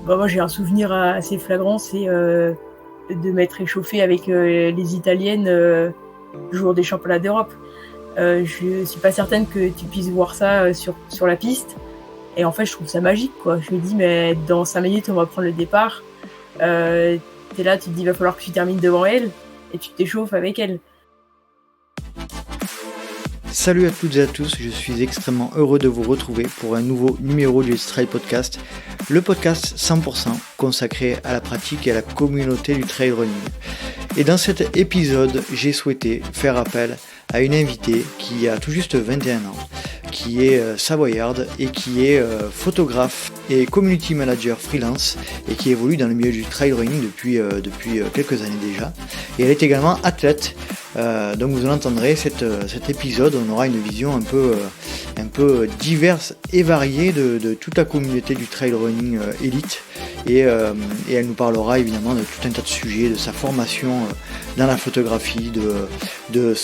Bah, moi, j'ai un souvenir assez flagrant, c'est de m'être échauffée avec les Italiennes le jour des championnats d'Europe. Je suis pas certaine que tu puisses voir ça sur la piste. Et en fait, je trouve ça magique, quoi. Je me dis, mais dans 5 minutes, on va prendre le départ. Euh, T'es là, tu te dis, il va falloir que tu termines devant elle et tu t'échauffes avec elle. Salut à toutes et à tous, je suis extrêmement heureux de vous retrouver pour un nouveau numéro du Trail Podcast, le podcast 100% consacré à la pratique et à la communauté du trail running. Et dans cet épisode, j'ai souhaité faire appel à une invitée qui a tout juste 21 ans, qui est savoyarde et qui est photographe et community manager freelance et qui évolue dans le milieu du trail running depuis quelques années déjà. Et elle est également athlète. Donc vous entendrez cet épisode, on aura une vision un peu diverse et variée de toute la communauté du trail running élite et elle nous parlera évidemment de tout un tas de sujets, de sa formation dans la photographie, de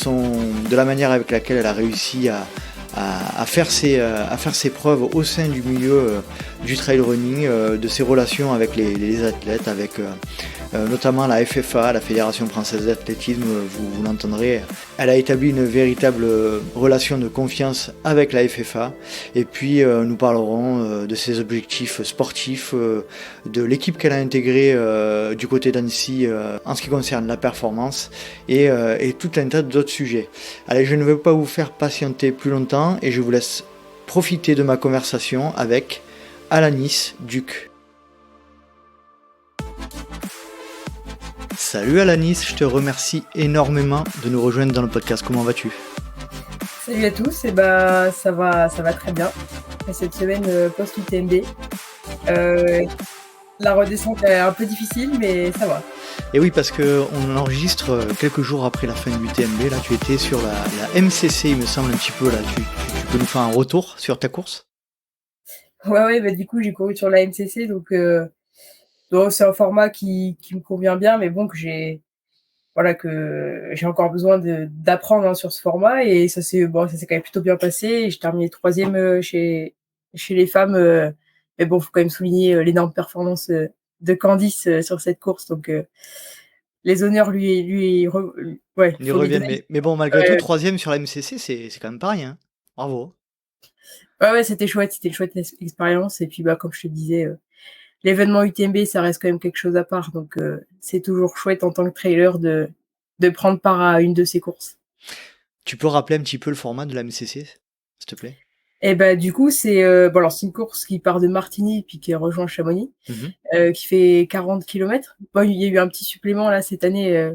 la manière avec laquelle elle a réussi à faire ses preuves au sein du milieu du trail running, de ses relations avec les athlètes, avec notamment la FFA, la Fédération Française d'Athlétisme, vous l'entendrez. Elle a établi une véritable relation de confiance avec la FFA et puis nous parlerons de ses objectifs sportifs, de l'équipe qu'elle a intégrée du côté d'Annecy en ce qui concerne la performance et tout un tas d'autres sujets. Allez, je ne veux pas vous faire patienter plus longtemps et je vous laisse profiter de ma conversation avec Alanis Duc. Salut Alanis, je te remercie énormément de nous rejoindre dans le podcast. Comment vas-tu ? Salut à tous, et bah ça va très bien. Cette semaine post-UTMB, la redescente est un peu difficile, mais ça va. Et oui, parce qu'on enregistre quelques jours après la fin de l'UTMB. Là, tu étais sur la MCC, il me semble, un petit peu. Là, tu peux nous faire un retour sur ta course ? Ouais, bah du coup j'ai couru sur la MCC, donc c'est un format qui me convient bien, mais bon que j'ai encore besoin d'apprendre sur ce format, et ça s'est quand même plutôt bien passé. J'ai terminé 3e chez les femmes, mais bon, faut quand même souligner l'énorme performance de Candice sur cette course, donc les honneurs lui Ils faut lui reviennent, donner. mais bon, malgré tout, Ouais, 3e sur la MCC, c'est quand même pas rien. Bravo. ouais, c'était une chouette expérience, et puis comme je te disais, l'événement UTMB, ça reste quand même quelque chose à part, donc c'est toujours chouette en tant que trailer de prendre part à une de ces courses. Tu peux rappeler un petit peu le format de la MCC, s'il te plaît ? Et du coup, c'est c'est une course qui part de Martigny puis qui rejoint Chamonix, qui fait 40 kilomètres. Bon, il y a eu un petit supplément là cette année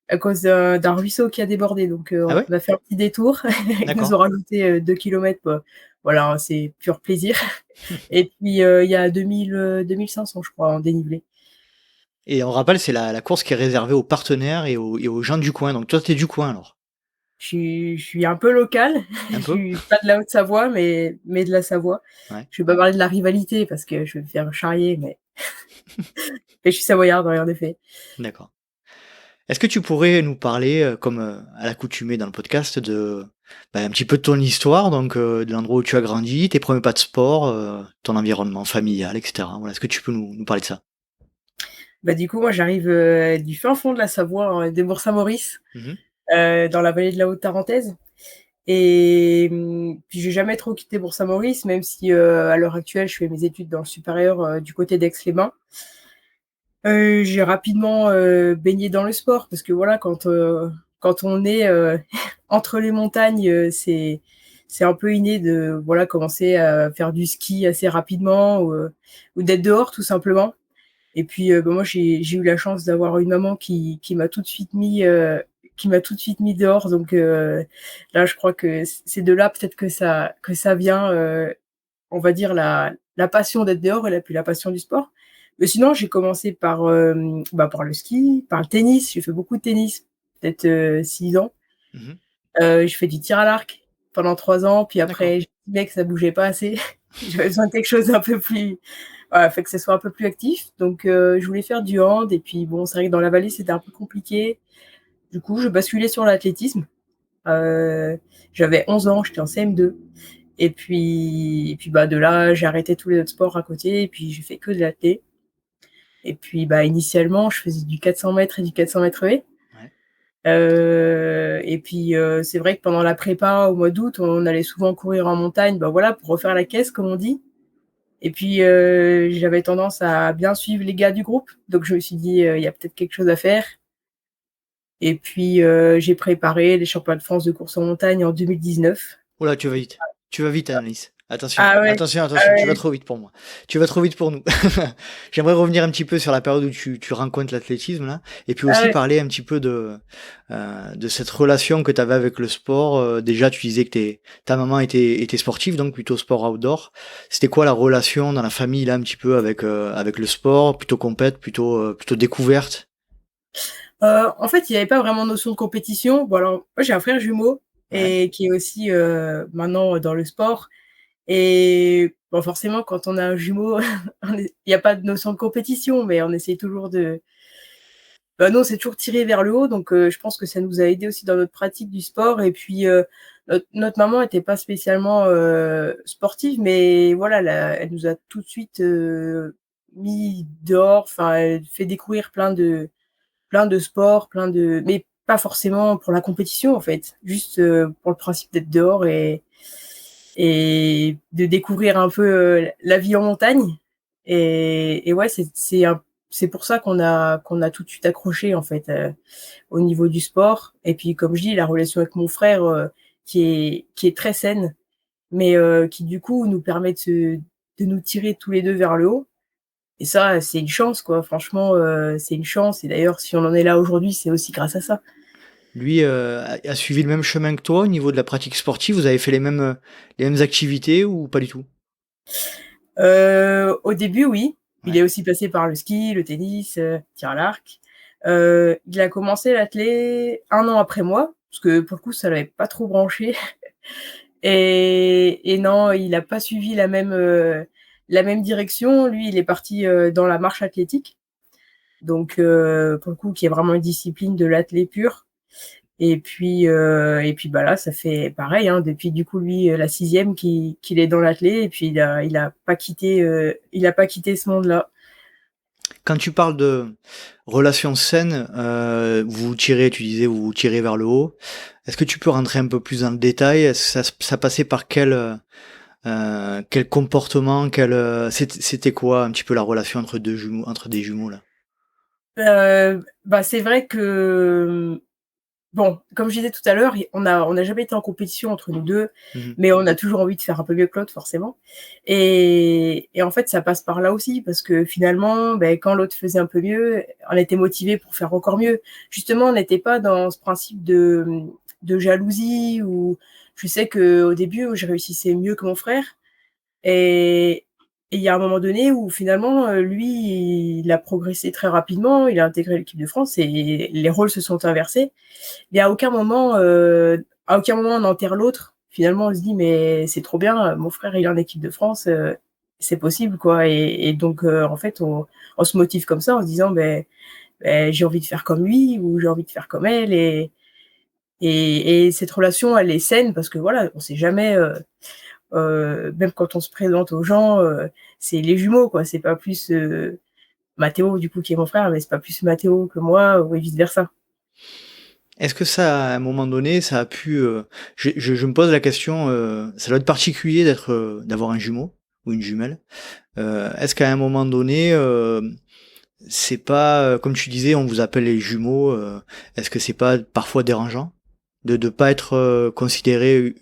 à cause d'un ruisseau qui a débordé, donc Ah ouais ? on a fait un petit détour. Ils nous D'accord. ont rajouté 2 kilomètres. Voilà, c'est pur plaisir. Et puis il y a 2500, je crois, en dénivelé. Et on rappelle, c'est la course qui est réservée aux partenaires et aux gens du coin. Donc toi, t'es du coin alors ? Je suis un peu locale. Un Je peu ? suis pas de la Haute-Savoie, mais de la Savoie. Ouais. Je vais pas parler de la rivalité parce que je vais me faire charrier, mais je suis savoyarde, ouais, en effet. D'accord. Est-ce que tu pourrais nous parler, comme à l'accoutumée dans le podcast, un petit peu de ton histoire, donc de l'endroit où tu as grandi, tes premiers pas de sport, ton environnement familial, etc. Voilà, est-ce que tu peux nous parler de ça ? Du coup, moi, j'arrive du fin fond de la Savoie, des Bourg-Saint-Maurice, Mmh. dans la vallée de la Haute-Tarentaise. Et puis j'ai jamais trop quitté Bourg-Saint-Maurice, même si à l'heure actuelle, je fais mes études dans le supérieur du côté d'Aix-les-Bains. J'ai rapidement baigné dans le sport parce que voilà, quand on est entre les montagnes, c'est un peu inné de commencer à faire du ski assez rapidement, ou d'être dehors tout simplement. Et puis moi j'ai eu la chance d'avoir une maman qui m'a tout de suite mis dehors, donc là je crois que c'est de là peut-être que ça vient, on va dire la passion d'être dehors, et puis la passion du sport. Mais sinon j'ai commencé par le ski, par le tennis. J'ai fait beaucoup de tennis, peut-être 6 ans. Mmh. J'ai fait du tir à l'arc pendant 3 ans, puis D'accord. après j'ai estimé que ça bougeait pas assez. J'avais besoin de quelque chose d'un peu plus, voilà, fait que ce soit un peu plus actif. Donc je voulais faire du hand, et puis bon, c'est vrai que dans la vallée, c'était un peu compliqué. Du coup, je basculais sur l'athlétisme. Heu, J'avais 11 ans, j'étais en CM2, et puis de là, j'ai arrêté tous les autres sports à côté, et puis j'ai fait que de l'athlé. Et puis, initialement, je faisais du 400 mètres et du 400 mètres haies. Ouais. Et puis, c'est vrai que pendant la prépa, au mois d'août, on allait souvent courir en montagne, voilà, pour refaire la caisse, comme on dit. Et puis, j'avais tendance à bien suivre les gars du groupe. Donc, je me suis dit, il y a peut-être quelque chose à faire. Et puis, j'ai préparé les championnats de France de course en montagne en 2019. Oh là, tu vas vite. Tu vas vite, Annelise. Attention, Ah ouais, attention, ah attention, tu vas ouais. trop vite pour moi. Tu vas trop vite pour nous. J'aimerais revenir un petit peu sur la période où tu rencontres l'athlétisme, là, et puis Ah aussi ouais. parler un petit peu de cette relation que tu avais avec le sport. Déjà, tu disais que ta maman était sportive, donc plutôt sport outdoor. C'était quoi la relation dans la famille, là, un petit peu avec le sport, plutôt compète, plutôt découverte? En fait, il y avait pas vraiment de notion de compétition. Bon alors, moi j'ai un frère jumeau Ouais. et qui est aussi, maintenant, dans le sport et bon forcément quand on a un jumeau, il y a pas de notion de compétition, mais on essaye toujours de nous on s'est toujours tirés vers le haut donc je pense que ça nous a aidés aussi dans notre pratique du sport et puis, notre maman était pas spécialement, sportive mais voilà, elle nous a tout de suite, mis dehors, enfin, elle fait découvrir plein de sports, mais pas forcément pour la compétition en fait, juste pour le principe d'être dehors et de découvrir un peu la vie en montagne. Et ouais, c'est pour ça qu'on a tout de suite accroché en fait au niveau du sport. Et puis comme je dis, la relation avec mon frère qui est très saine, mais qui du coup nous permet de nous tirer tous les deux vers le haut. Et ça, c'est une chance, quoi. Franchement, c'est une chance. Et d'ailleurs, si on en est là aujourd'hui, c'est aussi grâce à ça. Lui, a suivi le même chemin que toi au niveau de la pratique sportive? Vous avez fait les mêmes activités ou pas du tout? Au début, oui. Il est Ouais. aussi passé par le ski, le tennis, tir à l'arc. Il a commencé l'athlé 1 an après moi, parce que pour le coup, ça l'avait pas trop branché. Et non, il a pas suivi la même direction. Lui, il est parti, dans la marche athlétique. Donc, pour le coup, qui est vraiment une discipline de l'athlé pur. Et puis là, ça fait pareil, hein, depuis du coup lui la 6e qu'il est dans l'athlé et puis il a pas quitté ce monde-là. Quand tu parles de relations saines, tu disais, vous vous tirez vers le haut. Est-ce que tu peux rentrer un peu plus dans le détail? Est-ce que ça passait par quel comportement, c'était quoi un petit peu la relation entre des jumeaux là? C'est vrai que, bon, comme je disais tout à l'heure, on a jamais été en compétition entre nous 2, Mmh. mais on a toujours envie de faire un peu mieux que l'autre forcément et en fait, ça passe par là aussi parce que finalement, quand l'autre faisait un peu mieux, on était motivés pour faire encore mieux. Justement, on n'était pas dans ce principe de jalousie ou je sais qu'au début, je réussissais mieux que mon frère et il y a un moment donné où finalement, lui, il a progressé très rapidement, il a intégré l'équipe de France et les rôles se sont inversés. Et à aucun moment on enterre l'autre. Finalement, on se dit: «Mais c'est trop bien, mon frère il est en équipe de France, c'est possible quoi» et donc en fait, on se motive comme ça en se disant: j'ai envie de faire comme lui ou j'ai envie de faire comme elle» et cette relation elle est saine parce que voilà, on sait jamais, même quand on se présente aux gens, c'est les jumeaux quoi, c'est pas plus, Mathéo du coup qui est mon frère, mais c'est pas plus Mathéo que moi ou et vice versa. Est-ce que ça, à un moment donné, ça a pu, je me pose la question, ça doit être particulier d'avoir un jumeau ou une jumelle. Est-ce qu'à un moment donné, c'est pas, comme tu disais, on vous appelle les jumeaux, est-ce que c'est pas parfois dérangeant de pas être, considéré,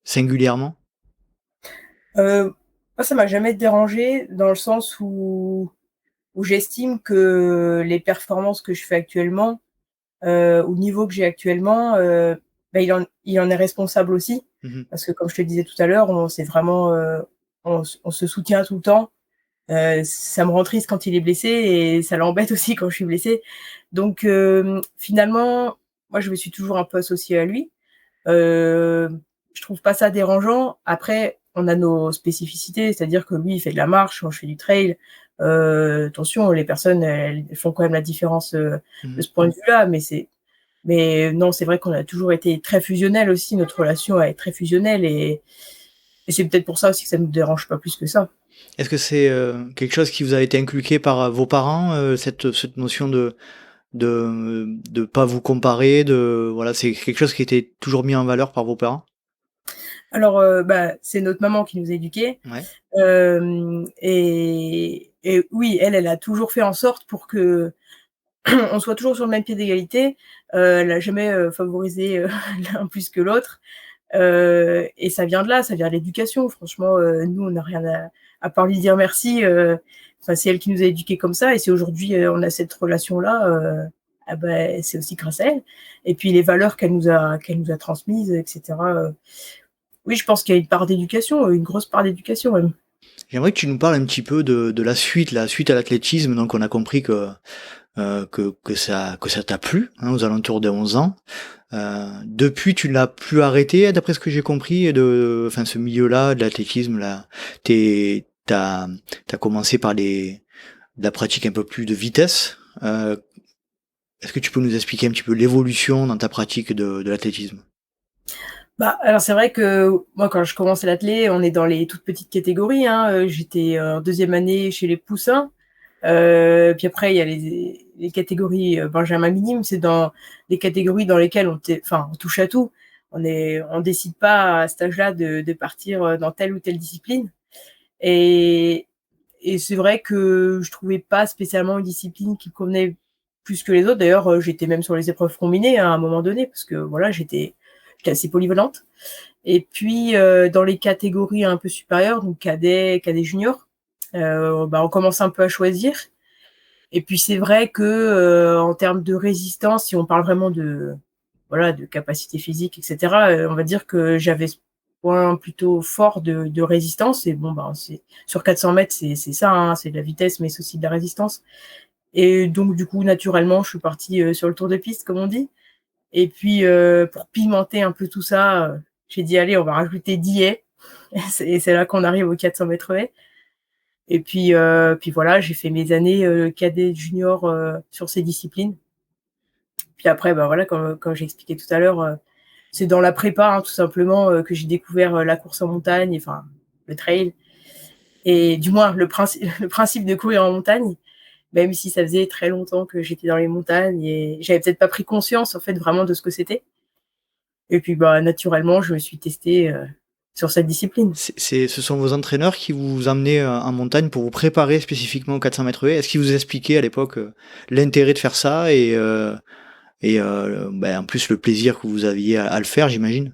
singulièrement? Moi ça m'a jamais dérangée dans le sens où j'estime que les performances que je fais actuellement, au niveau que j'ai actuellement, il en est responsable aussi. Mmh. Parce que comme je te disais tout à l'heure, on se soutient tout le temps. Ça me rend triste quand il est blessé et ça l'embête aussi quand je suis blessée. Donc finalement, moi je me suis toujours un peu associée à lui. Heu, je trouve pas ça dérangeant. Après, on a nos spécificités, c'est-à-dire que lui, il fait de la marche, moi je fais du trail. Attention, les personnes, elles font quand même la différence, de Mmh. ce point de vue-là, mais non, c'est vrai qu'on a toujours été très fusionnels aussi, notre relation elle est très fusionnelle et c'est peut-être pour ça aussi que ça nous dérange pas plus que ça. Est-ce que c'est quelque chose qui vous a été inculqué par vos parents, cette notion de pas vous comparer, voilà, c'est quelque chose qui était toujours mis en valeur par vos parents? Alors, c'est notre maman qui nous a éduqués, Ouais. et oui, elle a toujours fait en sorte pour que on soit toujours sur le même pied d'égalité. Elle a jamais, favorisé, l'un plus que l'autre, et ça vient de là, ça vient de l'éducation. Franchement, nous, on n'a rien à part lui dire merci, enfin, c'est elle qui nous a éduqués comme ça, et si aujourd'hui, on a cette relation-là, c'est aussi grâce à elle, et puis les valeurs qu'elle nous a transmises, et cetera, oui, je pense qu'il y a une part d'éducation, une grosse part d'éducation même. J'aimerais que tu nous parles un petit peu de la suite à l'athlétisme. Donc on a compris que ça t'a plu, hein, aux alentours de 11 ans. Depuis, tu l'as plus arrêté, d'après ce que j'ai compris, enfin ce milieu-là, de l'athlétisme là. T'as commencé par de la pratique un peu plus de vitesse. Est-ce que tu peux nous expliquer un petit peu l'évolution dans ta pratique de l'athlétisme? Bah, alors c'est vrai que moi, quand je commence l'athlé, on est dans les toutes petites catégories, hein, j'étais, en 2e année chez les poussins, puis après il y a les catégories, benjamin minime, c'est dans les catégories dans lesquelles on touche à tout. On décide pas à cet âge-là de partir, dans telle ou telle discipline, et c'est vrai que je trouvais pas spécialement une discipline qui me convenait plus que les autres. D'ailleurs, j'étais même sur les épreuves combinées, hein, à un moment donné, parce que voilà, j'étais assez polyvalente. Et puis, dans les catégories un peu supérieures, donc cadet junior, on commence un peu à choisir. Et puis c'est vrai que, en termes de résistance, si on parle vraiment de capacité physique, et cetera, on va dire que j'avais ce point plutôt fort de résistance, et bon, c'est sur 400 mètres, c'est ça, hein, c'est de la vitesse, mais c'est aussi de la résistance. Et donc du coup, naturellement, je suis partie, sur le tour de piste, comme on dit. Et puis, pour pimenter un peu tout ça, j'ai dit: «Allez, on va rajouter 10 haies». C'est là qu'on arrive aux 400 mètres haies. Et puis voilà, j'ai fait mes années, cadet, junior, sur ces disciplines. Puis après, voilà, comme j'ai expliqué tout à l'heure, c'est dans la prépa, hein, tout simplement, que j'ai découvert, la course en montagne, enfin le trail, et du moins le principe de courir en montagne, même si ça faisait très longtemps que j'étais dans les montagnes et j'avais peut-être pas pris conscience, en fait, vraiment de ce que c'était. Et puis, naturellement, je me suis testée, sur cette discipline. Ce sont vos entraîneurs qui vous emmenaient, en montagne pour vous préparer spécifiquement aux 400 mètres haies? Est-ce qu'ils vous expliquaient à l'époque, l'intérêt de faire ça en plus le plaisir que vous aviez à le faire, j'imagine?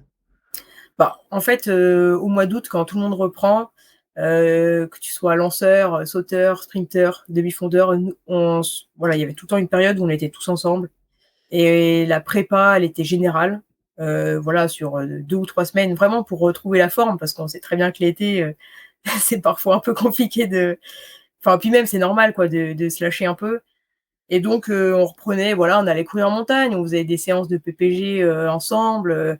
En fait, au mois d'août, quand tout le monde reprend, que tu sois lanceur, sauteur, sprinter, demi-fondeur, nous voilà, il y avait tout le temps une période où on était tous ensemble, et la prépa, elle était générale, voilà, sur, 2 ou 3 semaines, vraiment pour retrouver la forme, parce qu'on sait très bien que l'été, c'est parfois un peu compliqué puis même c'est normal, quoi, de se lâcher un peu. Et donc, on reprenait, voilà, on allait courir en montagne, on faisait des séances de PPG, ensemble,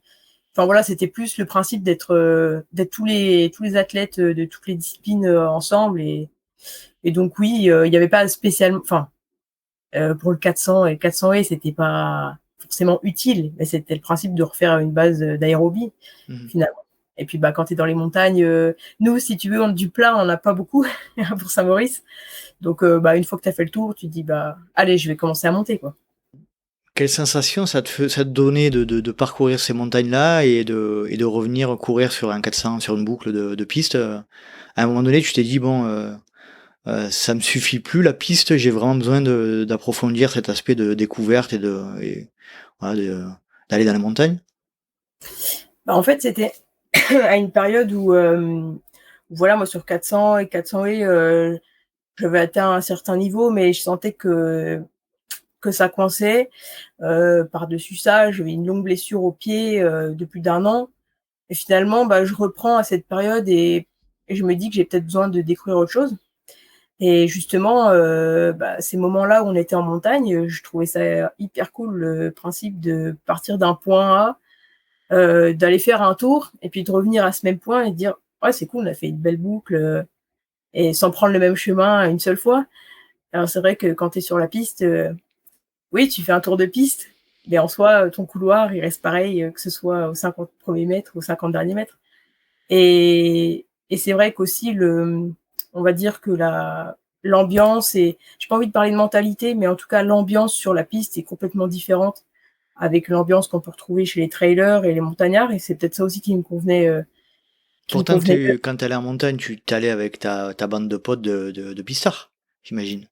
enfin voilà, c'était plus le principe d'être tous les athlètes, de toutes les disciplines, ensemble, et donc oui, il y avait pas spécialement, enfin, pour le 400 et le 400 haies, c'était pas forcément utile, mais c'était le principe de refaire une base, d'aérobie, Mmh. finalement. Et puis, quand tu es dans les montagnes, nous, si tu veux, du plat, on en a pas beaucoup pour Saint-Maurice. Donc, une fois que tu as fait le tour, tu te dis: «Allez, je vais commencer à monter, quoi». Quelle sensation ça te donnait de parcourir ces montagnes-là et de revenir courir sur un 400, sur une boucle de piste, À un moment donné, tu t'es dit: «Bon, ça me suffit plus la piste, j'ai vraiment besoin d'approfondir cet aspect de découverte et voilà, d'aller dans la montagne»? En fait, c'était à une période où voilà, moi, sur 400 et 400 haies, j'avais atteint un certain niveau, mais je sentais que ça coinçait. Par-dessus ça, j'avais une longue blessure au pied, de plus d'1 an, et finalement, je reprends à cette période, et je me dis que j'ai peut-être besoin de découvrir autre chose, et justement, ces moments-là où on était en montagne, je trouvais ça hyper cool, le principe de partir d'un point A, d'aller faire un tour et puis de revenir à ce même point et de dire: «Ouais, c'est cool, on a fait une belle boucle», et sans prendre le même chemin une seule fois. Alors c'est vrai que quand tu es sur la piste, oui, tu fais un tour de piste, mais en soi, ton couloir, il reste pareil, que ce soit aux 50 premiers mètres, aux 50 derniers mètres, et c'est vrai qu'aussi On va dire que l'ambiance et j'ai pas envie de parler de mentalité, mais en tout cas l'ambiance sur la piste est complètement différente avec l'ambiance qu'on peut retrouver chez les trailers et les montagnards, et c'est peut-être ça aussi qui me Pourtant, convenait mieux. quand tu allais en montagne, tu t'allais avec ta bande de potes de pistards, j'imagine.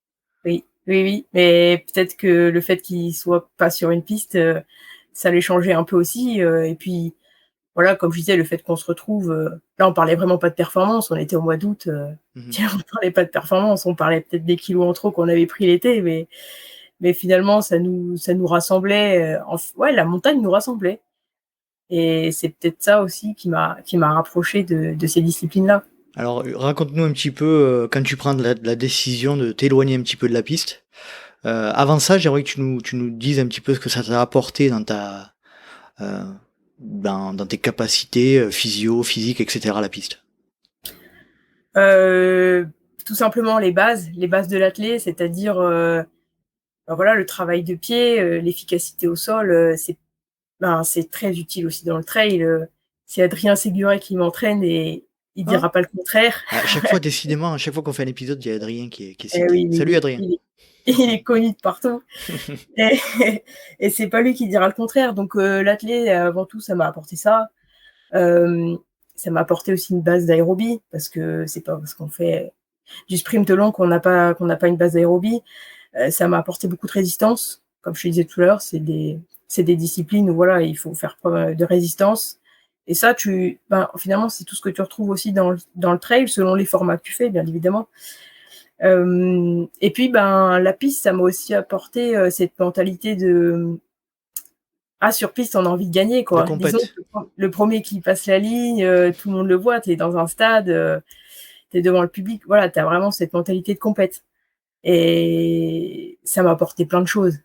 Oui, oui, oui, mais peut-être que le fait qu'ils soient pas sur une piste, ça les changeait un peu aussi, et puis voilà, comme je disais, le fait qu'on se retrouve, là on parlait vraiment pas de performance, on était au mois d'août, Mmh. on parlait pas de performance, on parlait peut-être des kilos en trop qu'on avait pris l'été, mais finalement ça nous rassemblait, ouais, la montagne nous rassemblait, et c'est peut-être ça aussi qui m'a rapprochée de ces disciplines-là. Alors, raconte-nous un petit peu, quand tu prends la décision de t'éloigner un petit peu de la piste. Avant ça, j'aimerais que tu nous dises un petit peu ce que ça t'a apporté heu, dans tes capacités, physio, physiques et cetera, la piste. Heu, Tout simplement les bases de l'athlé, c'est-à-dire, bah, voilà, le travail de pied, l'efficacité au sol, c'est très utile aussi dans le trail, c'est Adrien Séguret qui m'entraîne et il Ah! dira pas le contraire. À chaque fois, décidément, à chaque fois qu'on fait un épisode, il y a Adrien qui est Eh cité. oui, oui, Salut oui, Adrien! il est connu de partout et et c'est pas lui qui dira le contraire, donc l'athlé, avant tout, ça m'a apporté ça. Hem, Ça m'a apporté aussi une base d'aérobie parce que c'est pas parce qu'on fait du sprint long qu'on n'a pas une base d'aérobie. Ça m'a apporté beaucoup de résistance. Comme je te disais tout à l'heure, c'est des disciplines où voilà, il faut faire preuve de résistance. Et ça, finalement, c'est tout ce que tu retrouves aussi dans le trail, selon les formats que tu fais, bien évidemment. Et puis, la piste, ça m'a aussi apporté cette mentalité de ah, sur piste, on a envie de gagner, De quoi. Disons compète. que le premier qui passe la ligne, tout le monde le voit, tu es dans un stade, tu es devant le public. Voilà, tu as vraiment cette mentalité de compète. Et ça m'a apporté plein de choses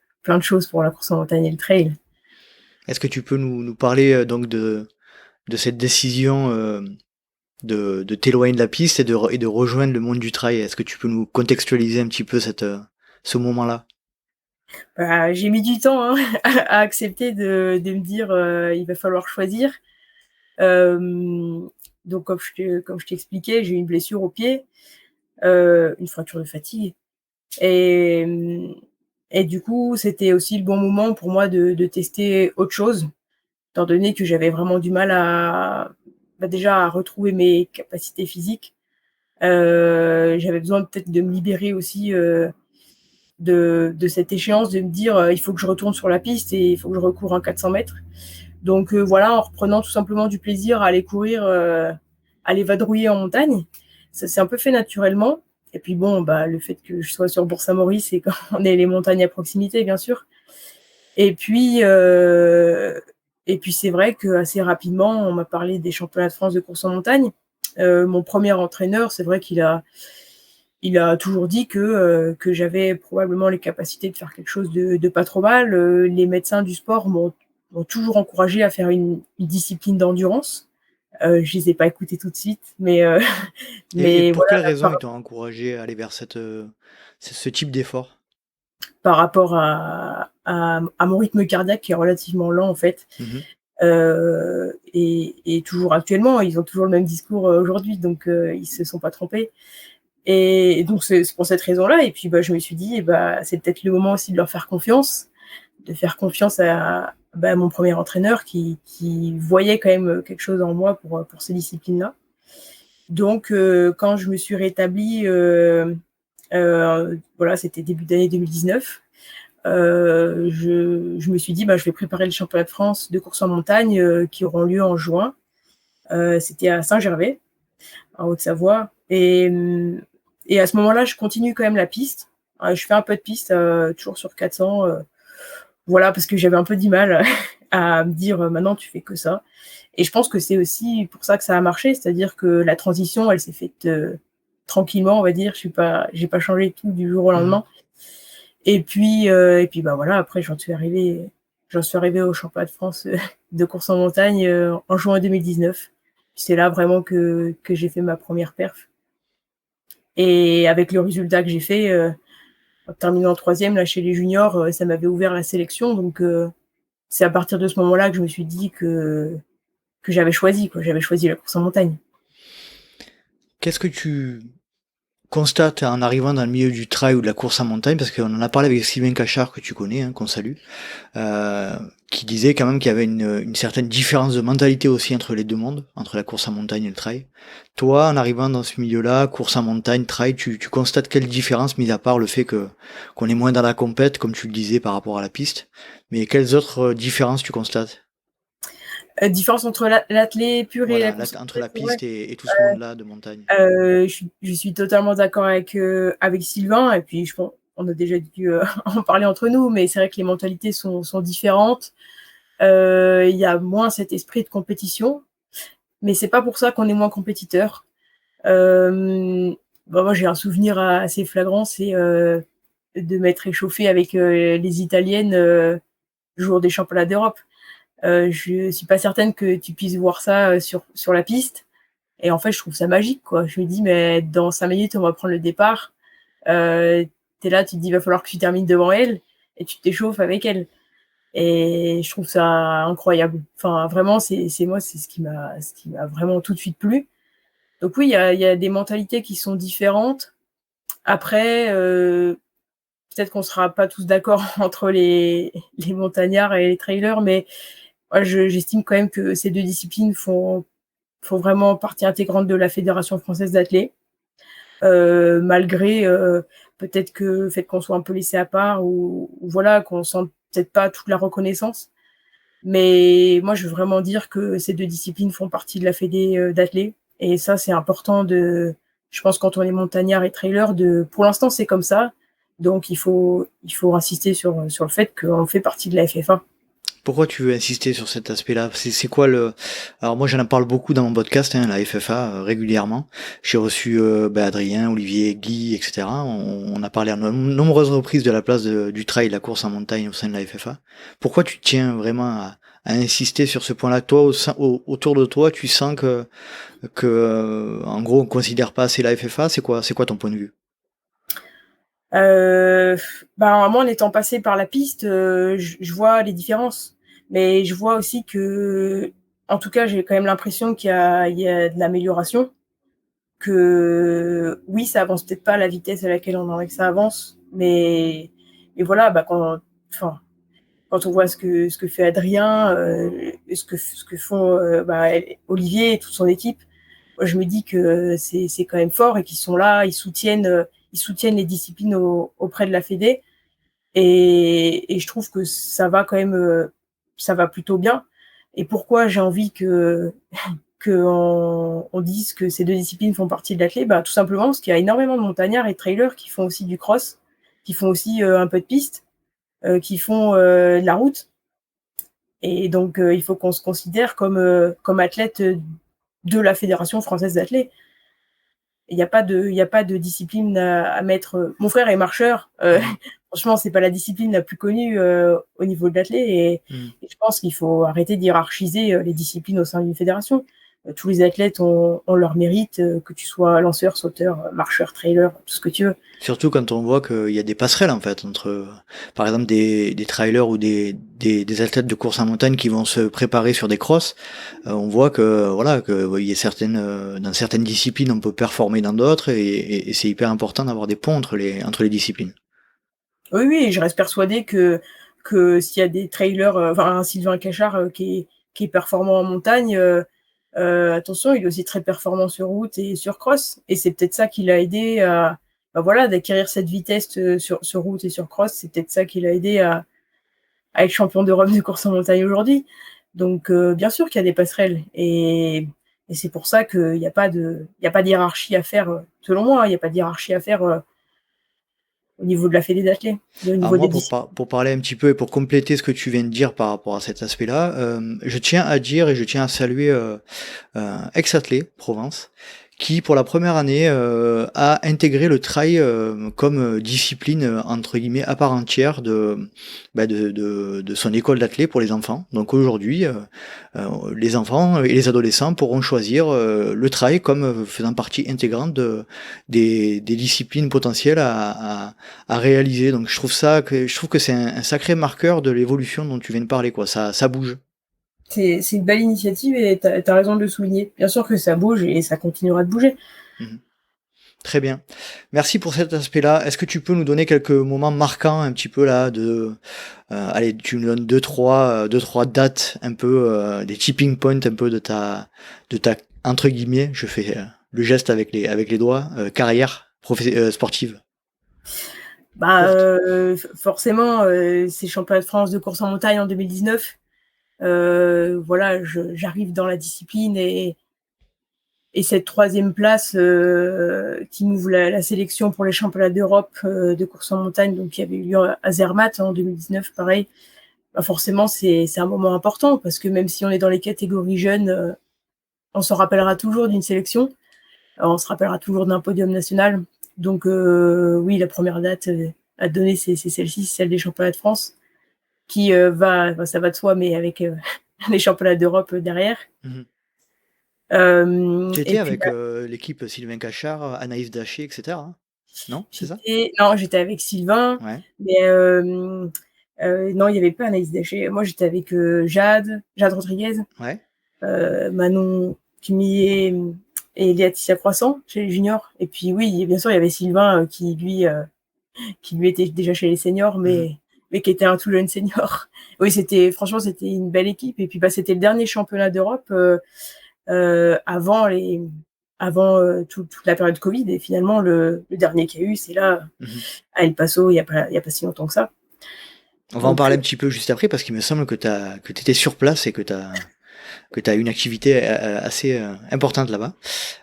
pour la course en montagne et le trail. Est-ce que tu peux nous parler, donc de cette décision, de t'éloigner de la piste et de rejoindre le monde du trail? Est-ce que tu peux nous contextualiser un petit peu ce moment-là? Bah, j'ai mis du temps, hein, à accepter de me dire, «Il va falloir choisir». Hem, donc comme je t'expliquais, j'ai eu une blessure au pied, une fracture de fatigue et et du coup, c'était aussi le bon moment pour moi de tester autre chose, étant donné que j'avais vraiment du mal déjà à retrouver mes capacités physiques. J'avais besoin peut-être de me libérer aussi, de cette échéance, de me dire, «Il faut que je retourne sur la piste et il faut que je recoure un 400 mètres». Donc voilà, en reprenant tout simplement du plaisir à aller courir, aller vadrouiller en montagne. Ça s'est un peu fait naturellement et puis bon, le fait que je sois sur Bourg-Saint-Maurice et qu'on ait les montagnes à proximité, bien sûr. Et puis, c'est vrai qu'assez rapidement, on m'a parlé des championnats de France de course en montagne. Mon premier entraîneur, c'est vrai qu'il a toujours dit que j'avais probablement les capacités de faire quelque chose de pas trop mal. Les médecins du sport m'ont toujours encouragée à faire une discipline d'endurance. Je les ai pas écoutés tout de suite, mais Et mais pour voilà, quelles raisons ils t'ont encouragé à aller vers ce type d'effort? par rapport à mon rythme cardiaque qui est relativement lent, en fait, Mmh. et toujours actuellement, ils ont toujours le même discours, aujourd'hui, donc ils se sont pas trompés. Et donc c'est pour cette raison-là et puis, je me suis dit: c'est peut-être le moment aussi de leur faire confiance, de faire confiance à mon premier entraîneur qui voyait quand même, quelque chose en moi pour ces disciplines-là. Donc quand je me suis rétablie, voilà, c'était début d'année 2019, je me suis dit: «Je vais préparer le championnat de France de course en montagne, qui auront lieu en juin». C'était à Saint-Gervais, en Haute-Savoie et à ce moment-là, je continue quand même la piste. Je fais un peu de piste, toujours sur 400, voilà, parce que j'avais un peu du mal à me dire: «Maintenant tu fais que ça» et je pense que c'est aussi pour ça que ça a marché, c'est-à-dire que la transition, elle s'est faite, tranquillement, on va dire. J'ai pas changé tout du jour au Mmh. lendemain et puis, voilà, après j'en suis arrivée au championnat de France, de course en montagne, en juin 2019. C'est là vraiment que j'ai fait ma première perf et avec le résultat que j'ai fait, en terminant 3e là chez les juniors, ça m'avait ouvert la sélection donc c'est à partir de ce moment-là que je me suis dit que j'avais choisi quoi, j'avais choisi la course en montagne. Qu'est-ce que tu constates en arrivant dans le milieu du trail ou de la course en montagne, parce qu'on en a parlé avec Sylvain Cachard, que tu connais, hein, qu'on salue, qui disait quand même qu'il y avait une certaine différence de mentalité aussi entre les deux mondes, entre la course en montagne et le trail. Toi, en arrivant dans ce milieu-là, course en montagne, trail, tu constates quelle différence, mis à part le fait qu'on est moins dans la compète, comme tu le disais, par rapport à la piste, mais quelles autres différences tu constates? Différence entre l'athlé pur et la Voilà, là, course entre la ouais. piste et tout ce monde-là de montagne. Je suis totalement d'accord avec Sylvain, et puis je pense on a déjà dû en parler entre nous, mais c'est vrai que les mentalités sont différentes. Il y a moins cet esprit de compétition, mais c'est pas pour ça qu'on est moins compétiteur. Moi j'ai un souvenir assez flagrant, c'est de m'être échauffé avec les Italiennes le jour des championnats d'Europe. Je suis pas certaine que tu puisses voir ça sur la piste. Et en fait, je trouve ça magique, quoi. Je me dis, mais dans 5 minutes, on va prendre le départ. T'es là, tu te dis, il va falloir que tu termines devant elle, et tu t'échauffes avec elle. Et je trouve ça incroyable. Enfin, vraiment, c'est moi, c'est ce qui m'a vraiment tout de suite plu. Donc oui, il y a des mentalités qui sont différentes. Après, peut-être qu'on sera pas tous d'accord entre les montagnards et les trailers, mais moi, j'estime quand même que ces deux disciplines font vraiment partie intégrante de la Fédération française d'athlé. Malgré peut-être que le fait qu'on soit un peu laissé à part, ou voilà, qu'on sente peut-être pas toute la reconnaissance. Mais moi, je veux vraiment dire que ces deux disciplines font partie de la fédé d'athlé. Et ça, c'est important je pense, quand on est montagnard et trailer, pour l'instant, c'est comme ça. Donc, il faut insister sur le fait qu'on fait partie de la FFA. Pourquoi tu veux insister sur cet aspect-là? C'est quoi le... Alors moi j'en parle beaucoup dans mon podcast, hein, la FFA, régulièrement. J'ai reçu Adrien, Olivier, Guy, etc. On a parlé à nombreuses reprises de la place du trail, de la course en montagne au sein de la FFA. Pourquoi tu tiens vraiment à insister sur ce point-là? Toi, autour de toi, tu sens que en gros on considère pas assez la FFA. C'est quoi ton point de vue? Moi, en étant passé par la piste, je vois les différences. Mais je vois aussi que, en tout cas, j'ai quand même l'impression il y a de l'amélioration. Que oui, ça avance peut-être pas à la vitesse à laquelle on aimerait que ça avance, mais voilà, quand on voit ce que fait Adrien, ce que font Olivier et toute son équipe, moi, je me dis que c'est quand même fort, et qu'ils sont là, ils soutiennent les disciplines auprès de la Fédé, et je trouve que ça va quand même, ça va plutôt bien. Et pourquoi j'ai envie on dise que ces deux disciplines font partie de l'athlé? Tout simplement parce qu'il y a énormément de montagnards et trailers qui font aussi du cross, qui font aussi un peu de piste, qui font de la route. Et donc, il faut qu'on se considère comme athlète de la Fédération française d'athlé. Il n'y a pas de discipline à mettre. Mon frère est marcheur. Franchement, c'est pas la discipline la plus connue au niveau de l'athlé. Et je pense qu'il faut arrêter d'hiérarchiser les disciplines au sein d'une fédération. Tous les athlètes ont leur mérite, que tu sois lanceur, sauteur, marcheur, trailer, tout ce que tu veux. Surtout quand on voit qu'il y a des passerelles en fait entre, par exemple, des trailers ou des athlètes de course en montagne qui vont se préparer sur des crosses. On voit que voilà que il y a dans certaines disciplines on peut performer dans d'autres, et c'est hyper important d'avoir des ponts entre les disciplines. Oui, oui, je reste persuadée que s'il y a des trailers, un Sylvain Cachard qui est performant en montagne, attention, il est aussi très performant sur route et sur cross. Et c'est peut-être ça qui l'a aidé d'acquérir cette vitesse sur route et sur cross. C'est peut-être ça qui l'a aidé à être champion d'Europe de course en montagne aujourd'hui. Donc, bien sûr qu'il y a des passerelles. Et c'est pour ça qu'il n'y a pas de hiérarchie à faire, selon moi, il n'y a pas de hiérarchie à faire au niveau de la fédé d'athlètes, au Alors niveau des moi, disciplines. pour parler un petit peu et pour compléter ce que tu viens de dire par rapport à cet aspect-là, je tiens à dire et je tiens à saluer Ex-Athlé Provence, qui pour la première année a intégré le trail comme discipline entre guillemets à part entière de son école d'athlé pour les enfants. Donc aujourd'hui, les enfants et les adolescents pourront choisir le trail comme faisant partie intégrante des disciplines potentielles à réaliser. Donc je trouve que c'est un sacré marqueur de l'évolution dont tu viens de parler, quoi. Ça bouge. C'est une belle initiative, et t'as raison de le souligner. Bien sûr que ça bouge et ça continuera de bouger. Mhm. Très bien. Merci pour cet aspect-là. Est-ce que tu peux nous donner quelques moments marquants un petit peu là allez, tu nous donnes deux, trois dates un peu, des tipping points un peu de ta entre guillemets, je fais le geste avec les doigts, carrière sportive Bah, courte. forcément, ces championnats de France de course en montagne en 2019, voilà, j'arrive dans la discipline et cette troisième place qui m'ouvre la sélection pour les championnats d'Europe de course en montagne, donc qui avait eu lieu à Zermatt en 2019, pareil. Bah forcément, c'est un moment important parce que même si on est dans les catégories jeunes, on se rappellera toujours d'une sélection, on se rappellera toujours d'un podium national. Donc oui, la première date à donner, c'est celle-ci, celle des championnats de France, qui ça va de soi, mais avec les championnats d'Europe derrière. Mmh. Euh, Tu étais et puis avec, l'équipe Sylvain Cachard, Anaïs Daché et cetera, hein? Non, c'est ça? j'étais avec Sylvain, Ouais, mais non, il n'y avait pas Anaïs Daché. Moi, j'étais avec Jade Rodriguez, ouais. Manon Kimier et Laetitia Croissant chez les juniors. Et puis oui, bien sûr, il y avait Sylvain qui lui était déjà chez les seniors, Mmh. mais qui était un tout jeune senior. Oui, franchement, c'était une belle équipe. Et puis bah, c'était le dernier championnat d'Europe avant toute la période Covid. Et finalement, le dernier qu'il y a eu, c'est là, Mmh. à El Paso, il y a pas si longtemps que ça. On va en Donc parler un petit peu juste après parce qu'il me semble que tu étais sur place et que tu as une activité assez importante là-bas.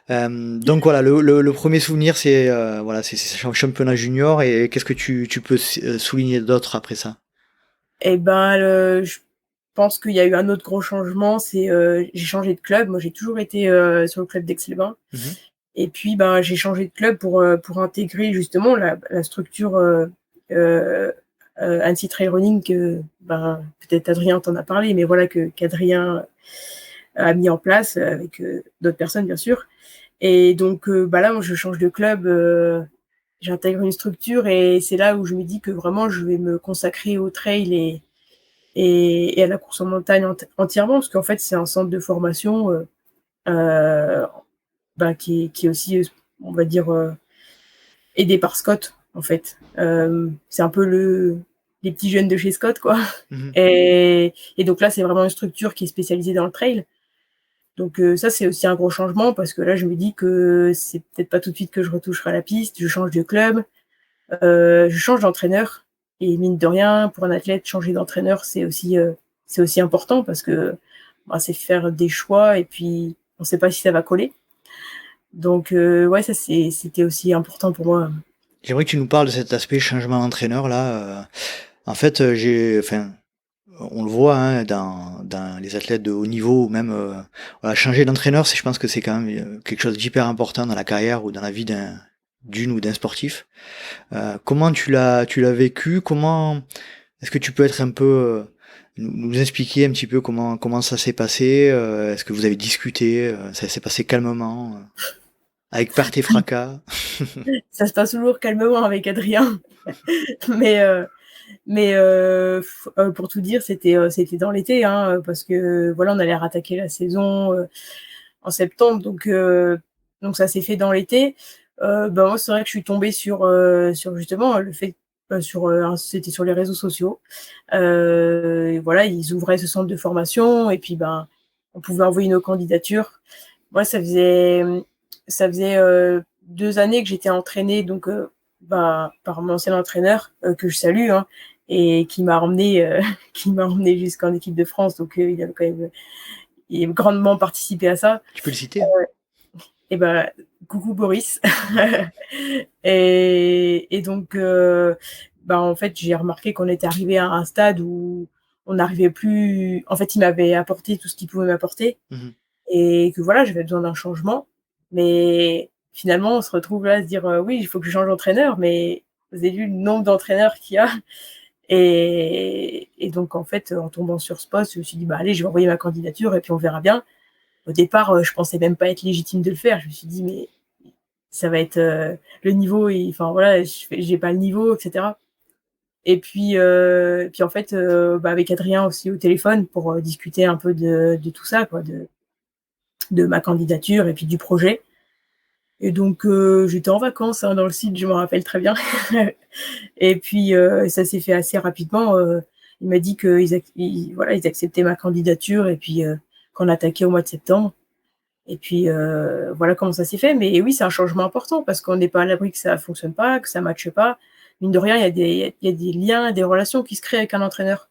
Donc voilà, le premier souvenir, c'est voilà, c'est championnat junior. Et qu'est-ce que tu peux souligner d'autre après ça? et ben, je pense qu'il y a eu un autre gros changement, c'est j'ai changé de club. Moi, j'ai toujours été sur le club d'Aix-les-Bains. Mhm, Et puis, ben, j'ai changé de club pour intégrer justement la structure Annecy Trail Running que ben, peut-être Adrien t'en a parlé, mais voilà qu'Adrien a mis en place avec d'autres personnes, bien sûr. Et donc, bah là, moi, je change de club, j'intègre une structure et c'est là où je me dis que vraiment, je vais me consacrer au trail et à la course en montagne entièrement, parce qu'en fait, c'est un centre de formation euh, ben, qui est aussi, on va dire, aidé par Scott, en fait. C'est un peu les petits jeunes de chez Scott, quoi. mhm. Et donc là, c'est vraiment une structure qui est spécialisée dans le trail. Donc ça, c'est aussi un gros changement parce que là, je me dis que c'est peut-être pas tout de suite que je retoucherai à la piste. Je change de club, je change d'entraîneur. Et mine de rien, pour un athlète, changer d'entraîneur, c'est aussi important parce que bah, c'est faire des choix et puis on ne sait pas si ça va coller. Donc ouais, ça c'était aussi important pour moi. J'aimerais que tu nous parles de cet aspect changement d'entraîneur là. En fait, enfin, on le voit hein, dans les athlètes de haut niveau ou même voilà, changer d'entraîneur, je pense que c'est quand même quelque chose d'hyper important dans la carrière ou dans la vie d'une ou d'un sportif. Comment tu l'as vécu? Comment est-ce que tu peux être un peu nous expliquer un petit peu comment ça s'est passé? Est-ce que vous avez discuté? Ça s'est passé calmement, avec perte et fracas? Ça se passe toujours calmement avec Adrien, mais pour tout dire, c'était dans l'été, hein, parce que voilà, on allait rattaquer la saison en septembre, donc ça s'est fait dans l'été. Ben moi, c'est vrai que je suis tombée sur justement le fait, c'était sur les réseaux sociaux. Et voilà, ils ouvraient ce centre de formation et puis ben, on pouvait envoyer nos candidatures. Moi, ça faisait 2 années que j'étais entraînée donc bah, par mon ancien entraîneur que je salue, hein, et qui m'a emmené qui m'a emmené jusqu'en équipe de France. Donc il a grandement participé à ça. Tu peux le citer, hein? Et ben coucou Boris. Et donc bah, en fait j'ai remarqué qu'on était arrivé à un stade où on n'arrivait plus. En fait, il m'avait apporté tout ce qu'il pouvait m'apporter Mmh. et que voilà, j'avais besoin d'un changement. Mais finalement, on se retrouve là à se dire oui, il faut que je change d'entraîneur, mais vous avez vu le nombre d'entraîneurs qu'il y a. Et donc, en fait, en tombant sur ce poste, je me suis dit, bah, allez, je vais envoyer ma candidature et puis on verra bien. Au départ, je pensais même pas être légitime de le faire. Je me suis dit, mais ça va être le niveau, enfin voilà, j'ai pas le niveau, etc. Et puis en fait, bah, avec Adrien aussi au téléphone pour discuter un peu de tout ça, quoi, de ma candidature et puis du projet. Et donc, j'étais en vacances, hein, dans le sud, je me rappelle très bien. Et puis, ça s'est fait assez rapidement. Il m'a dit voilà, ils acceptaient ma candidature et puis qu'on attaquait au mois de septembre. Et puis, voilà comment ça s'est fait. Mais oui, c'est un changement important parce qu'on n'est pas à l'abri que ça fonctionne pas, que ça matche pas. Mine de rien, il y a des liens, des relations qui se créent avec un entraîneur.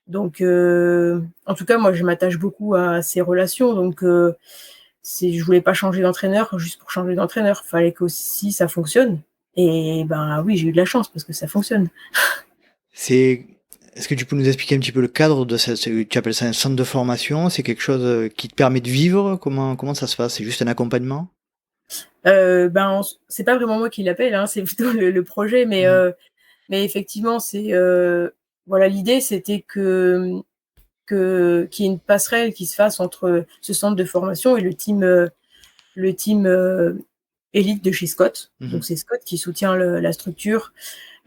Donc, en tout cas, moi, je m'attache beaucoup à ces relations. Donc, je voulais pas changer d'entraîneur juste pour changer d'entraîneur. Fallait qu'aussi ça fonctionne. Et ben oui, j'ai eu de la chance parce que ça fonctionne. C'est Est-ce que tu peux nous expliquer un petit peu le cadre de tu appelles ça un centre de formation? C'est quelque chose qui te permet de vivre? Comment ça se passe? C'est juste un accompagnement? Ben, c'est pas vraiment moi qui l'appelle, hein, c'est plutôt le projet, Mmh. mais effectivement, voilà, l'idée, c'était qu'il y ait une passerelle qui se fasse entre ce centre de formation et le team élite de chez Scott. Mmh. Donc c'est Scott qui soutient la structure.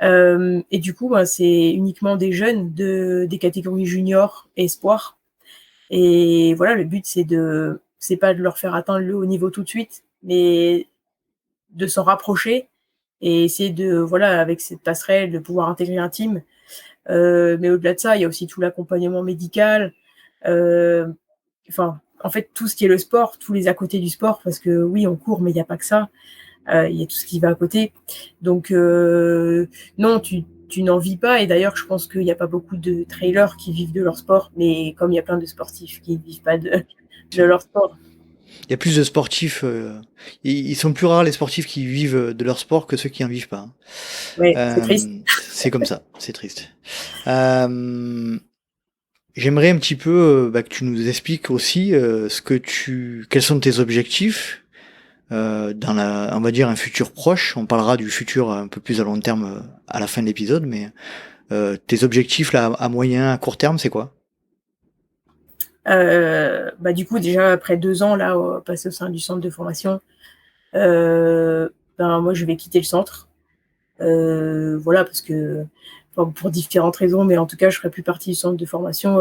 Et du coup, ben, c'est uniquement des jeunes des catégories juniors et espoirs. Et voilà, le but, c'est pas de leur faire atteindre le haut niveau tout de suite, mais de s'en rapprocher et essayer voilà, avec cette passerelle, de pouvoir intégrer un team. Mais au-delà de ça, il y a aussi tout l'accompagnement médical. Euh, enfin, en fait, tout ce qui est le sport, tous les à côté du sport, parce que oui, on court, mais il n'y a pas que ça. Il y a tout ce qui va à côté. Donc, non, tu n'en vis pas. Et d'ailleurs, je pense qu'il n'y a pas beaucoup de trailers qui vivent de leur sport, mais comme il y a plein de sportifs qui ne vivent pas de leur sport. Il y a plus de sportifs, ils sont plus rares les sportifs qui vivent de leur sport que ceux qui en vivent pas, Ouais, c'est triste. hein. C'est comme ça, c'est triste. Hem, J'aimerais un petit peu, que tu nous expliques aussi, quels sont tes objectifs, dans on va dire un futur proche. On parlera du futur un peu plus à long terme, à la fin de l'épisode, mais, tes objectifs là, à moyen, à court terme, c'est quoi? Bah, du coup, déjà, après 2 ans, là, passés au sein du centre de formation, ben, moi, je vais quitter le centre. Voilà, parce que, enfin, pour différentes raisons, mais en tout cas, je ferai plus partie du centre de formation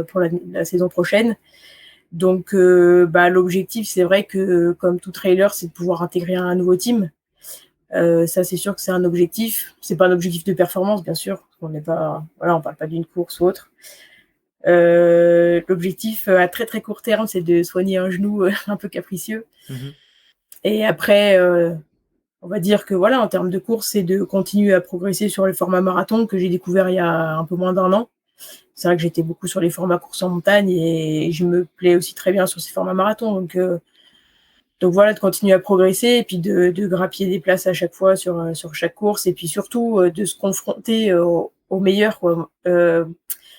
pour la saison prochaine. Donc, bah, l'objectif, c'est vrai que, comme tout trailer, c'est de pouvoir intégrer un nouveau team. Ça, c'est sûr que c'est un objectif. C'est pas un objectif de performance, bien sûr. On n'est pas, voilà, on parle pas d'une course ou autre. L'objectif à très très court terme, c'est de soigner un genou un peu capricieux. Mmh. Et après, on va dire que voilà, en termes de course, c'est de continuer à progresser sur le format marathon que j'ai découvert il y a un peu moins d'1 an. C'est vrai que j'étais beaucoup sur les formats course en montagne et je me plais aussi très bien sur ces formats marathon. Donc voilà, de continuer à progresser et puis de grappiller des places à chaque fois sur chaque course et puis surtout de se confronter aux meilleurs, quoi.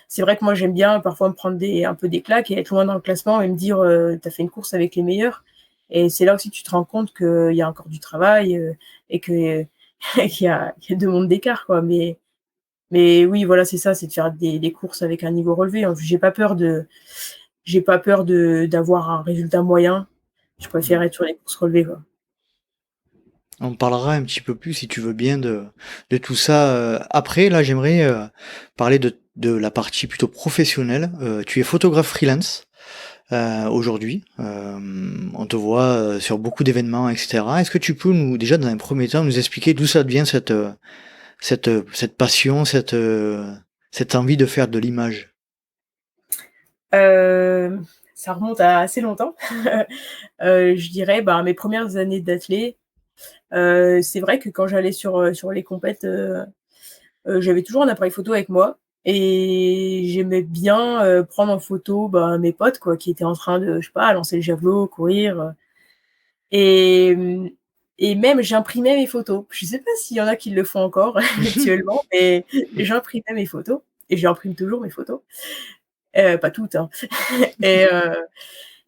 C'est vrai que moi j'aime bien parfois me prendre un peu des claques et être loin dans le classement et me dire t'as fait une course avec les meilleurs. Et c'est là aussi que tu te rends compte qu'il y a encore du travail et que qu'il y a 2 mondes d'écart, quoi. Mais oui, voilà, c'est ça, c'est de faire des courses avec un niveau relevé. J'ai pas peur d'avoir un résultat moyen. Je préfère Mmh. être sur les courses relevées, quoi. On parlera un petit peu plus, si tu veux bien, de tout ça, après. Là, j'aimerais, parler de la partie plutôt professionnelle. Tu es photographe freelance, aujourd'hui. On te voit, sur beaucoup d'événements et cetera. Est-ce que tu peux nous déjà, dans un premier temps, nous expliquer d'où ça vient cette passion, cette envie de faire de l'image? Heu, Ça remonte à assez longtemps. Je dirais, bah, mes premières années d'athlée, c'est vrai que quand j'allais sur les compètes, j'avais toujours un appareil photo avec moi et j'aimais bien, prendre en photo, bah, mes potes, quoi, qui étaient en train de, je sais pas, lancer le javelot, courir, et et même j'imprimais mes photos. Je sais pas s'il y en a qui le font encore actuellement, mais j'imprimais mes photos et j'imprime toujours mes photos, pas toutes, hein. et heu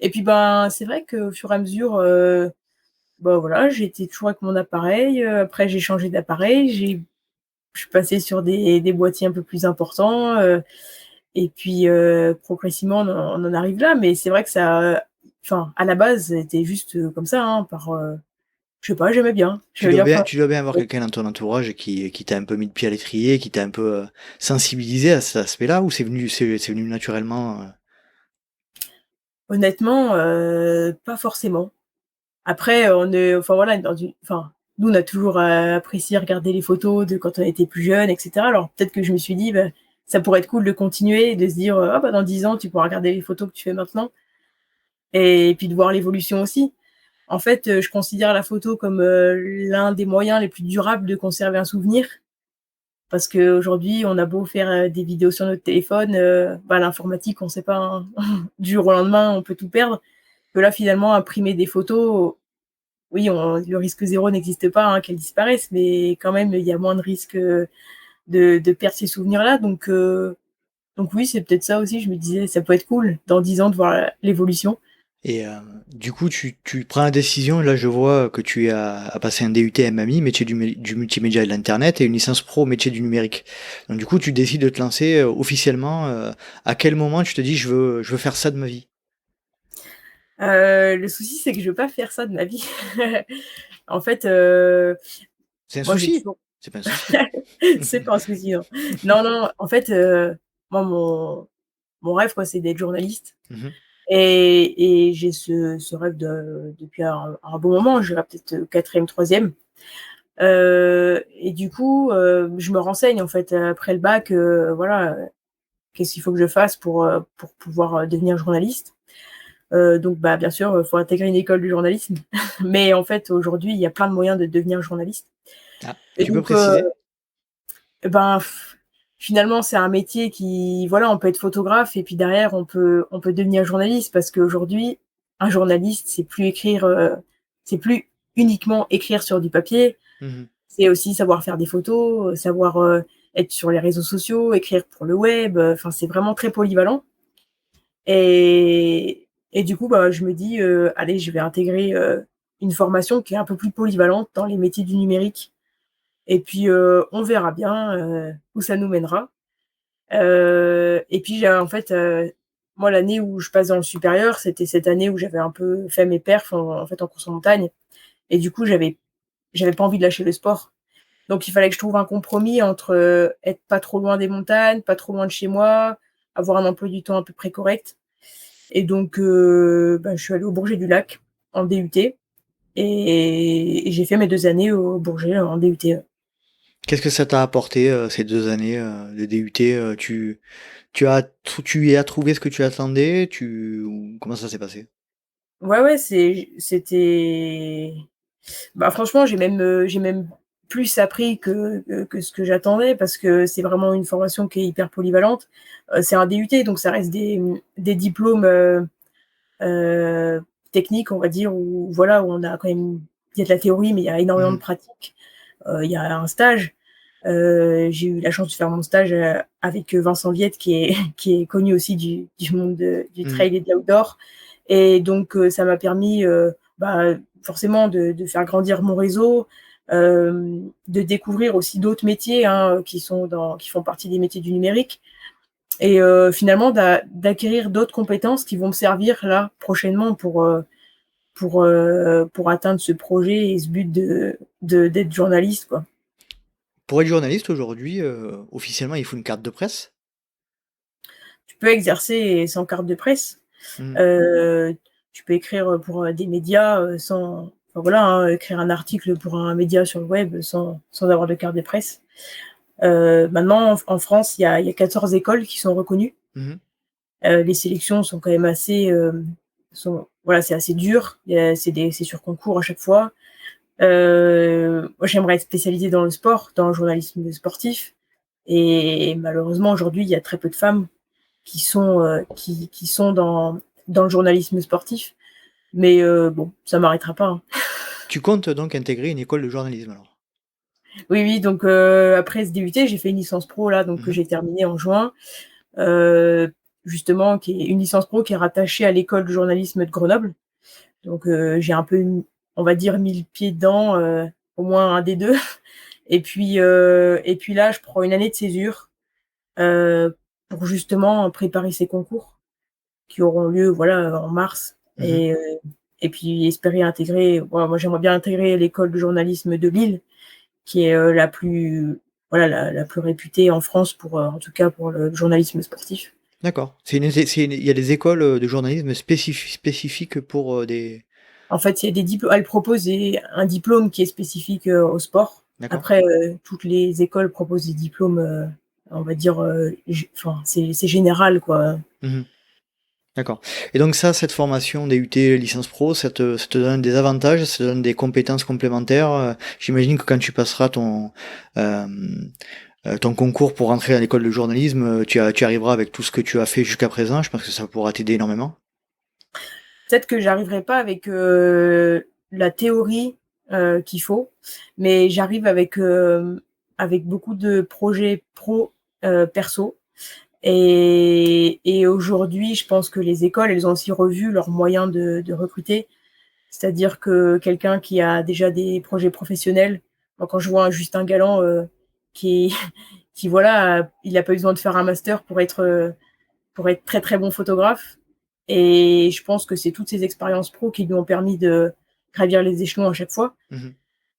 et puis, ben, c'est vrai qu'au fur et à mesure, bah, voilà, j'étais toujours avec mon appareil, après j'ai changé d'appareil, je suis passée sur des boîtiers un peu plus importants, et puis, progressivement on en arrive là, mais c'est vrai que enfin, à la base, c'était juste, comme ça, hein, je sais pas, Tu j'aimais dois bien bien prendre. tu dois bien avoir quelqu'un dans ton entourage qui t'a un peu mis le pied à l'étrier, qui t'a un peu, sensibilisé à cet aspect-là, ou c'est venu naturellement? Honnêtement, pas forcément. Après, enfin voilà, enfin, nous, on a toujours apprécié regarder les photos de quand on était plus jeune, etc. Alors peut-être que je me suis dit, bah, ça pourrait être cool de continuer et de se dire, ah bah dans 10 ans, tu pourras regarder les photos que tu fais maintenant et puis de voir l'évolution aussi. En fait, je considère la photo comme l'un des moyens les plus durables de conserver un souvenir. Parce qu'aujourd'hui, on a beau faire des vidéos sur notre téléphone, bah, l'informatique, on ne sait pas, hein, du jour au lendemain, on peut tout perdre. Que là, finalement, imprimer des photos, oui, le risque zéro n'existe pas, hein, qu'elles disparaissent, mais quand même, il y a moins de risques de perdre ces souvenirs-là. Donc oui, c'est peut-être ça aussi. Je me disais, ça peut être cool dans 10 ans de voir l'évolution. Et du coup, tu prends la décision, là je vois que tu as passé un DUT MMI, métier du multimédia et de l'internet, et une licence pro métier du numérique. Donc du coup, tu décides de te lancer officiellement. À quel moment tu te dis je veux faire ça de ma vie? Le souci, c'est que je veux pas faire ça de ma vie. En fait, C'est un moi, j'ai souci? toujours C'est pas un souci. c'est pas un souci, non. Non, non, en fait, moi, mon rêve, quoi, c'est d'être journaliste Mhm, et j'ai ce rêve depuis un bon moment. Je dirais peut-être 4e, 3e. Et du coup, je me renseigne, en fait, après le bac, voilà, qu'est-ce qu'il faut que je fasse pour pouvoir devenir journaliste. Donc, bah, bien sûr, faut intégrer une école du journalisme. Mais en fait, aujourd'hui, il y a plein de moyens de devenir journaliste. ah, Et tu peux donc, préciser? ben, finalement, c'est un métier qui, voilà, on peut être photographe et puis derrière, on peut devenir journaliste parce qu'aujourd'hui, un journaliste, c'est plus uniquement écrire sur du papier, Mhm. c'est aussi savoir faire des photos, savoir être sur les réseaux sociaux, écrire pour le web. Enfin, c'est vraiment très polyvalent. Et du coup, bah, je me dis, allez, je vais intégrer une formation qui est un peu plus polyvalente dans les métiers du numérique. Et puis, on verra bien où ça nous mènera. Et puis, en fait, moi, l'année où je passe dans le supérieur, c'était cette année où j'avais un peu fait mes perfs en fait en course en montagne. Et du coup, j'avais pas envie de lâcher le sport. Donc il fallait que je trouve un compromis entre être pas trop loin des montagnes, pas trop loin de chez moi, avoir un emploi du temps à peu près correct. Et donc, bah, je suis allée au Bourget du Lac en DUT et j'ai fait mes 2 années au Bourget en DUT. Qu'est-ce que ça t'a apporté ces 2 années de DUT? Tu y as trouvé ce que tu attendais? Ou comment ça s'est passé? Ouais, ouais, c'était bah, franchement, j'ai même plus appris que ce que j'attendais parce que c'est vraiment une formation qui est hyper polyvalente. C'est un DUT, donc ça reste des diplômes, heu, techniques, on va dire, où voilà, où on a quand même il y a de la théorie, mais il y a énormément de Mhm, pratique. Il y a un stage. J'ai eu la chance de faire mon stage avec Vincent Viette, qui est connu aussi du monde du mhm. trail et de l'outdoor. Et donc, ça m'a permis, bah, forcément de faire grandir mon réseau, de découvrir aussi d'autres métiers, hein, qui font partie des métiers du numérique. Et finalement, d'acquérir d'autres compétences qui vont me servir là prochainement pour atteindre ce projet et ce but d'être journaliste, quoi. Pour être journaliste aujourd'hui, officiellement, il faut une carte de presse? Tu peux exercer sans carte de presse. Mmh. Heu, Tu peux écrire pour des médias sans, enfin voilà, hein, écrire un article pour un média sur le web sans avoir de carte de presse. Maintenant, en France, il y a 14 écoles qui sont reconnues. Mmh. Les sélections sont quand même assez, voilà, c'est assez dur. C'est sur concours à chaque fois. Moi, j'aimerais être spécialisée dans le sport, dans le journalisme sportif. Et malheureusement, aujourd'hui, il y a très peu de femmes qui sont dans le journalisme sportif. Mais bon, ça m'arrêtera pas, hein. Tu comptes donc intégrer une école de journalisme alors? Oui, oui, donc après ce DUT, j'ai fait une licence pro là, donc que Mmh. j'ai terminée en juin, heu, justement qui est une licence pro qui est rattachée à l'école de journalisme de Grenoble. Donc j'ai un peu on va dire mis le pied dedans, au moins un des 2. Et puis là, je prends une année de césure, pour justement préparer ces concours qui auront lieu, voilà, en mars. Mmh. Et puis espérer intégrer, moi j'aimerais bien intégrer l'école de journalisme de Lille, qui est la plus, voilà, la plus réputée en France pour, en tout cas pour le journalisme sportif. D'accord. Il y a des écoles, de journalisme spécifiques pour, des En fait, il y a des diplômes. Elle propose un diplôme qui est spécifique au sport. D'accord? Après, toutes les écoles proposent des diplômes, on va dire, enfin, c'est général, quoi. Mmh. D'accord. Et donc ça, cette formation DUT licence pro, ça te donne des avantages, ça te donne des compétences complémentaires. J'imagine que quand tu passeras ton concours pour rentrer à l'école de journalisme, tu arriveras avec tout ce que tu as fait jusqu'à présent. Je pense que ça pourra t'aider énormément. Peut-être que j'arriverai pas avec la théorie qu'il faut, mais j'arrive avec beaucoup de projets pro perso. Et aujourd'hui, je pense que les écoles, elles ont aussi revu leurs moyens de recruter. C'est-à-dire que quelqu'un qui a déjà des projets professionnels, moi, quand je vois un Justin Galland qui, qui voilà, il n'a pas eu besoin de faire un master pour être très très bon photographe. Et je pense que c'est toutes ces expériences pro qui lui ont permis de gravir les échelons à chaque fois. Mmh.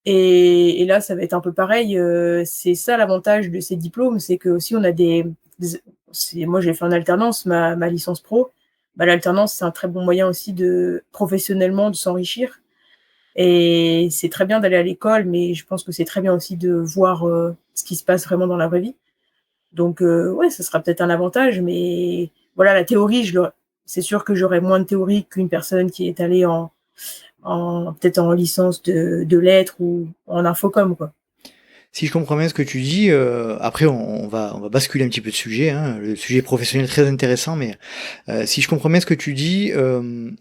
Et là, ça va être un peu pareil. C'est ça l'avantage de ces diplômes, c'est que aussi on a moi, j'ai fait en alternance ma licence pro. Bah, l'alternance, c'est un très bon moyen aussi de professionnellement de s'enrichir. Et c'est très bien d'aller à l'école, mais je pense que c'est très bien aussi de voir ce qui se passe vraiment dans la vraie vie. Donc, ouais, ça sera peut-être un avantage, mais voilà, la théorie, c'est sûr que j'aurai moins de théorie qu'une personne qui est allée peut-être en licence de lettres ou en infocom, quoi. Si je comprends bien ce que tu dis, après on va basculer un petit peu de sujet, hein. Le sujet professionnel est très intéressant, mais si je comprends bien ce que tu dis,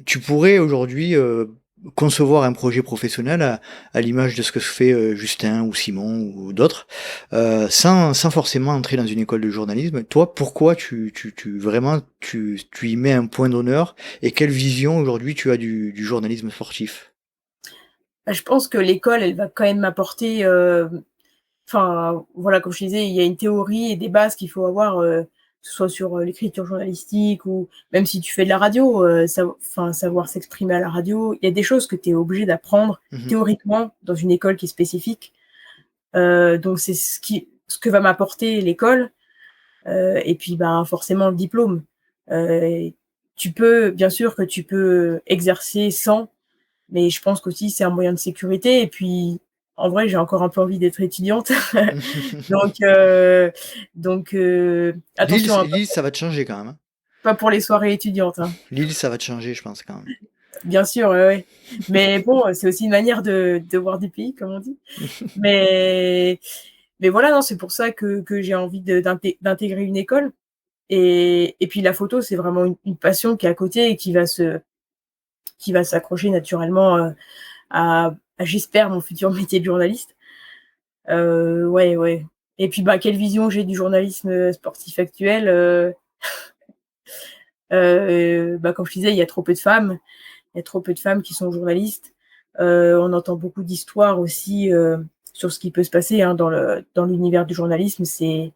tu pourrais aujourd'hui, concevoir un projet professionnel à l'image de ce que fait, Justin ou Simon ou d'autres, sans forcément entrer dans une école de journalisme. Toi, pourquoi tu vraiment tu y mets un point d'honneur et quelle vision aujourd'hui tu as du journalisme sportif? Bah, je pense que l'école, elle va quand même m'apporter, enfin, voilà, comme je disais, il y a une théorie et des bases qu'il faut avoir, que ce soit sur, l'écriture journalistique ou même si tu fais de la radio, savoir s'exprimer à la radio. Il y a des choses que tu es obligé d'apprendre Mmh. théoriquement dans une école qui est spécifique. Donc c'est ce que va m'apporter l'école, et puis, ben, forcément le diplôme. Heu, bien sûr que tu peux exercer sans, mais je pense qu'aussi c'est un moyen de sécurité et puis, en vrai, j'ai encore un peu envie d'être étudiante. Donc Lille, attention, hein, Lille, ça va te changer quand même, hein. pas pour les soirées étudiantes, hein. Lille, ça va te changer, je pense quand même. Bien sûr, ouais, ouais. Mais bon, c'est aussi une manière de voir du pays, comme on dit. Mais mais voilà, non, c'est pour ça que j'ai envie d'intégrer une école et puis la photo, c'est vraiment une passion qui est à côté et qui va s'accrocher naturellement, à j'espère mon futur métier de journaliste. Ouais, ouais et puis, bah, quelle vision j'ai du journalisme, sportif actuel, bah, comme je disais, il y a trop peu de femmes. Il y a trop peu de femmes qui sont journalistes. On entend beaucoup d'histoires aussi, sur ce qui peut se passer, hein, dans l'univers du journalisme. C'est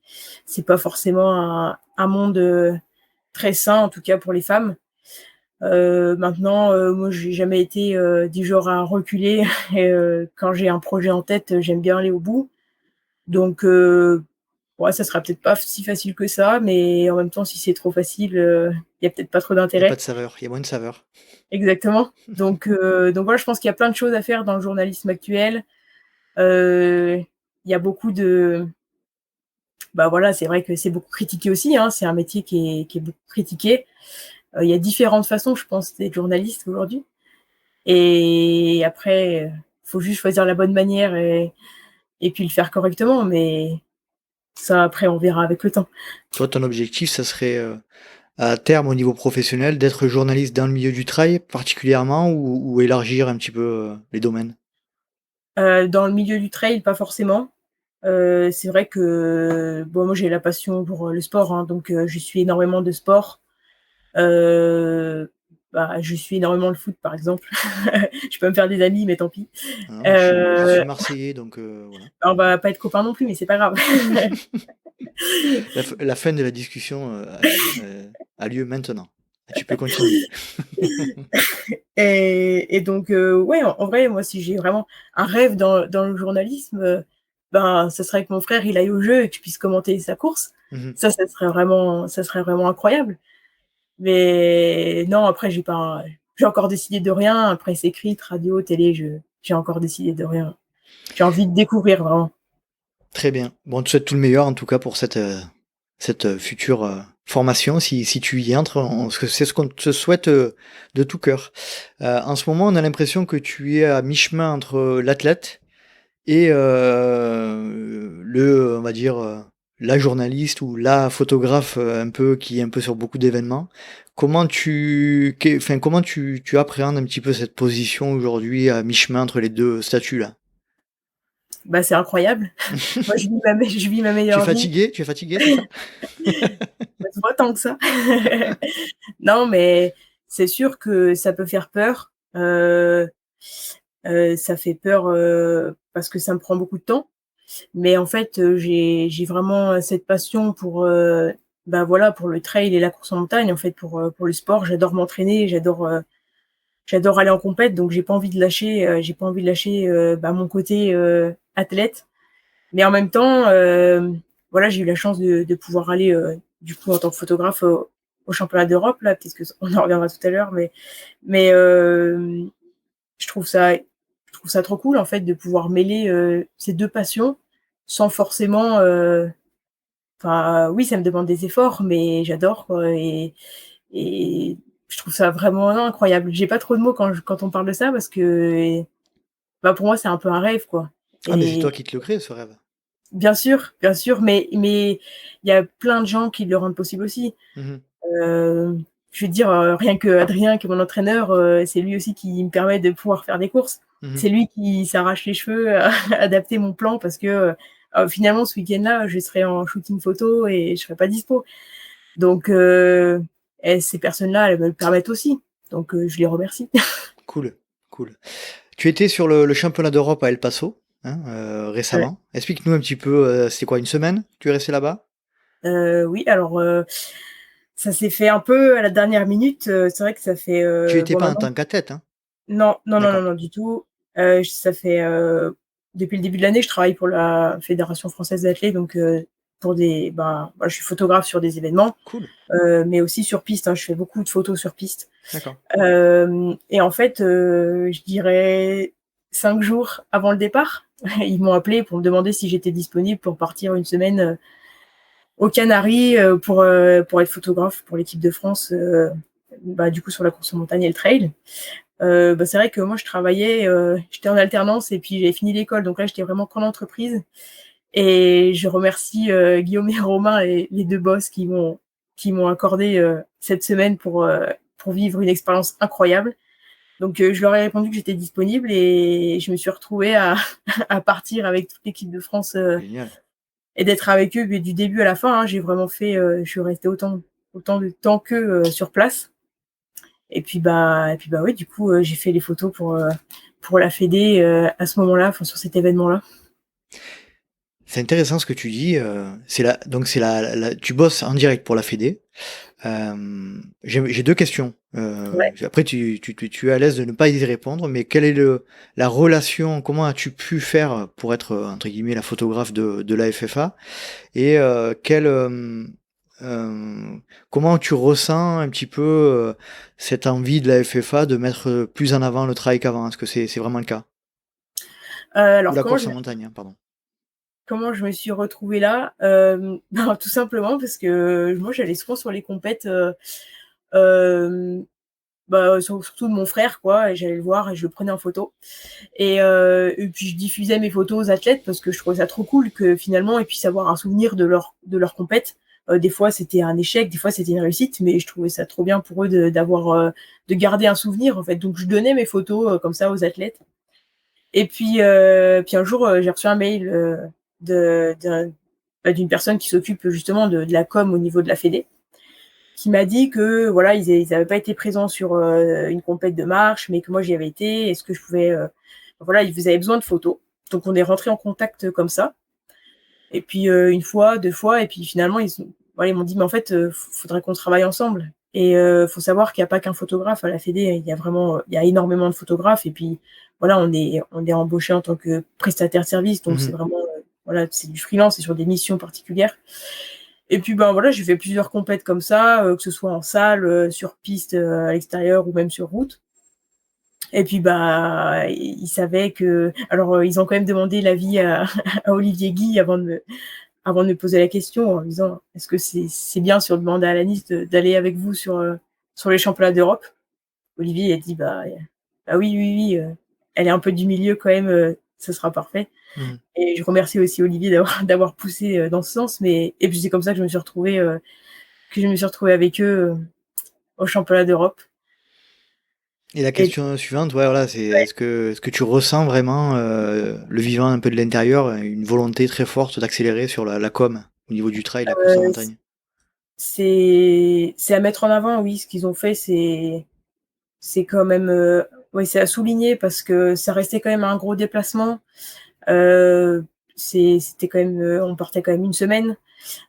pas forcément un monde, très sain, en tout cas pour les femmes. Maintenant, moi, j'ai jamais été, du genre à reculer et quand j'ai un projet en tête, j'aime bien aller au bout. Donc ouais, ça sera peut-être pas si facile que ça, mais en même temps, si c'est trop facile, il y a peut-être pas trop Il y a pas d'intérêt. de saveur, il y a moins de saveur. Exactement. Donc voilà, je pense qu'il y a plein de choses à faire dans le journalisme actuel. Heu, il y a beaucoup de bah, voilà, c'est vrai que c'est beaucoup critiqué aussi, hein. C'est un métier qui est beaucoup critiqué. Il y a différentes façons, je pense, d'être journaliste aujourd'hui et après, faut juste choisir la bonne manière et puis le faire correctement, mais ça, après, on verra avec le temps. Toi, ton objectif, ça serait, à terme, au niveau professionnel, d'être journaliste dans le milieu du trail particulièrement ou élargir un petit peu, les domaines? Dans le milieu du trail, pas forcément. C'est vrai que, bon, moi, j'ai la passion pour, le sport, hein, donc je suis énormément de sport. Heu, Bah, je suis énormément le foot, par exemple. Je peux me faire des amis, mais tant pis. Hein, moi, je suis Heu, marseillais, donc voilà. on va pas être copains non plus, mais c'est pas grave. La fin de la discussion, a lieu maintenant. Tu peux continuer. Et donc ouais, en vrai, moi, si j'ai vraiment un rêve dans le journalisme, ben, ce serait que mon frère, il aille au jeu et que je puisse commenter sa course. Mmh. Ça serait vraiment incroyable. Mais non, après, j'ai encore décidé de rien. Presse écrite, radio, télé, j'ai encore décidé de rien. J'ai envie de découvrir vraiment. Très bien. Bon, on te souhaite tout le meilleur en tout cas pour cette future formation si tu y entres. C'est ce qu'on te souhaite de tout cœur. En ce moment, on a l'impression que tu es à mi-chemin entre l'athlète et on va dire, la journaliste ou la photographe un peu qui est un peu sur beaucoup d'événements. Comment tu appréhendes un petit peu cette position aujourd'hui à mi-chemin entre les deux statuts là? Bah, c'est incroyable. Moi, je vis ma Tu es meilleure vie. fatigué? Tu es fatigué, c'est ça? Pas tant que ça. Non, mais c'est sûr que ça peut faire peur. Ça fait peur, parce que ça me prend beaucoup de temps. Mais en fait, j'ai vraiment cette passion pour, bah, voilà, pour le trail et la course en montagne, en fait, pour le sport. J'adore m'entraîner, j'adore aller en compète, donc j'ai pas envie de lâcher, bah, mon côté, athlète. Mais en même temps, voilà, j'ai eu la chance de pouvoir aller, du coup, en tant que photographe au championnat d'Europe, là, peut-être qu'on en reviendra tout à l'heure, mais je trouve ça je trouve ça trop cool, en fait, de pouvoir mêler, ces 2 passions sans forcément, enfin, oui, ça me demande des efforts, mais j'adore, quoi, et je trouve ça vraiment incroyable. J'ai pas trop de mots quand on parle de ça parce que, bah, pour moi, c'est un peu un rêve, quoi, Ah, mais c'est et toi qui te le crée ce rêve. bien sûr, mais il y a plein de gens qui le rendent possible aussi. Mmh. Je veux dire, rien que Adrien, qui est mon entraîneur, c'est lui aussi qui me permet de pouvoir faire des courses. Mmh. C'est lui qui s'arrache les cheveux à adapter mon plan parce que, finalement ce week-end-là, je serai en shooting photo et je serai pas dispo. Donc et ces personnes-là, elles me le permettent aussi. Donc je les remercie. Cool, cool. Tu étais sur le championnat d'Europe à El Paso, hein, Ouais. récemment. Explique-nous un petit peu, c'était quoi, une semaine? Tu es resté là-bas? Oui, alors, ça s'est fait un peu à la dernière minute, c'est vrai que ça fait, Tu étais bon pas en maintenant tant qu'athlète, hein? non, non, non, non, D'accord. non, du tout. Ça fait, depuis le début de l'année, je travaille pour la Fédération française d'athlé, donc pour des bah, je suis photographe sur des événements, Cool, mais aussi sur piste, hein. Je fais beaucoup de photos sur piste. d'accord. Et en fait, je dirais 5 jours avant le départ, ils m'ont appelé pour me demander si j'étais disponible pour partir une semaine, aux Canaries, pour être photographe pour l'équipe de France, bah, du coup sur la course en montagne et le trail. Bah, c'est vrai que moi je travaillais, j'étais en alternance et puis j'avais fini l'école, donc là j'étais vraiment qu'en entreprise et je remercie, Guillaume et Romain, les 2 boss qui m'ont accordé, cette semaine pour vivre une expérience incroyable. Donc je leur ai répondu que j'étais disponible et je me suis retrouvée à à partir avec toute l'équipe de France, Génial. et d'être avec eux, mais du début à la fin, hein. J'ai vraiment fait, je suis restée autant de temps qu'eux, sur place. Et puis, bah, oui, du coup, j'ai fait les photos pour la fédé, à ce moment-là, enfin, sur cet événement-là. C'est intéressant ce que tu dis, c'est la tu bosses en direct pour la fédé. J'ai 2 questions. Ouais. Après tu es à l'aise de ne pas y répondre, mais quelle est la relation? Comment as-tu pu faire pour être, entre guillemets «la photographe» de la FFA? Et comment tu ressens un petit peu, cette envie de la FFA de mettre, plus en avant le trail qu'avant? Est-ce que c'est vraiment le cas? Ou Alors la course en montagne, hein, pardon. comment je me suis retrouvée là? Ben, tout simplement parce que moi, j'allais souvent sur les compètes, hem, bah, surtout de mon frère, quoi, et j'allais le voir et je le prenais en photo. Et puis je diffusais mes photos aux athlètes parce que je trouvais ça trop cool que finalement ils puissent avoir un souvenir de leur compète. Des fois c'était un échec, des fois c'était une réussite, mais je trouvais ça trop bien pour eux de garder un souvenir, en fait. Donc je donnais mes photos, comme ça aux athlètes. Et puis un jour, j'ai reçu un mail, de d'un bah, d'une personne qui s'occupe justement de la com au niveau de la fédé, qui m'a dit que voilà, ils avaient pas été présents sur, une compète de marche, mais que moi j'y avais été. Est-ce que je pouvais, voilà, ils avaient besoin de photos. Donc on est rentrés en contact, comme ça. Et puis, 1 fois, 2 fois, et puis finalement ils m'ont dit: «Mais en fait, faudrait qu'on travaille ensemble». Et faut savoir qu'il y a pas qu'un photographe à la fédé, il y a vraiment, il y a énormément de photographes. Et puis voilà, on est embauchés en tant que prestataire de service, donc c'est Mmh. vraiment, voilà, c'est du freelance, c'est sur des missions particulières. Et puis, ben, voilà, j'ai fait plusieurs compètes comme ça, que ce soit en salle, sur piste, à l'extérieur ou même sur route. Et puis ils savaient que, alors ils ont quand même demandé l'avis à, à Olivier Guy avant de me poser la question en me disant est-ce que c'est bien si on demandait à Alanis d'aller avec vous sur les championnats d'Europe. Olivier a dit bah oui oui oui, elle est un peu du milieu quand même, ce sera parfait. Mmh. Et je remercie aussi Olivier d'avoir poussé dans ce sens. Mais et puis c'est comme ça que je me suis retrouvée avec eux au championnat d'Europe. Et la Et question suivante, ouais, voilà, c'est ouais, est-ce que tu ressens vraiment, le vivant un peu de l'intérieur, une volonté très forte d'accélérer sur la com, au niveau du trail, la course en euh, montagne? c'est à mettre en avant, oui, ce qu'ils ont fait, c'est quand même, ouais, c'est à souligner parce que ça restait quand même un gros déplacement. Euh, c'était quand même, on partait quand même une semaine.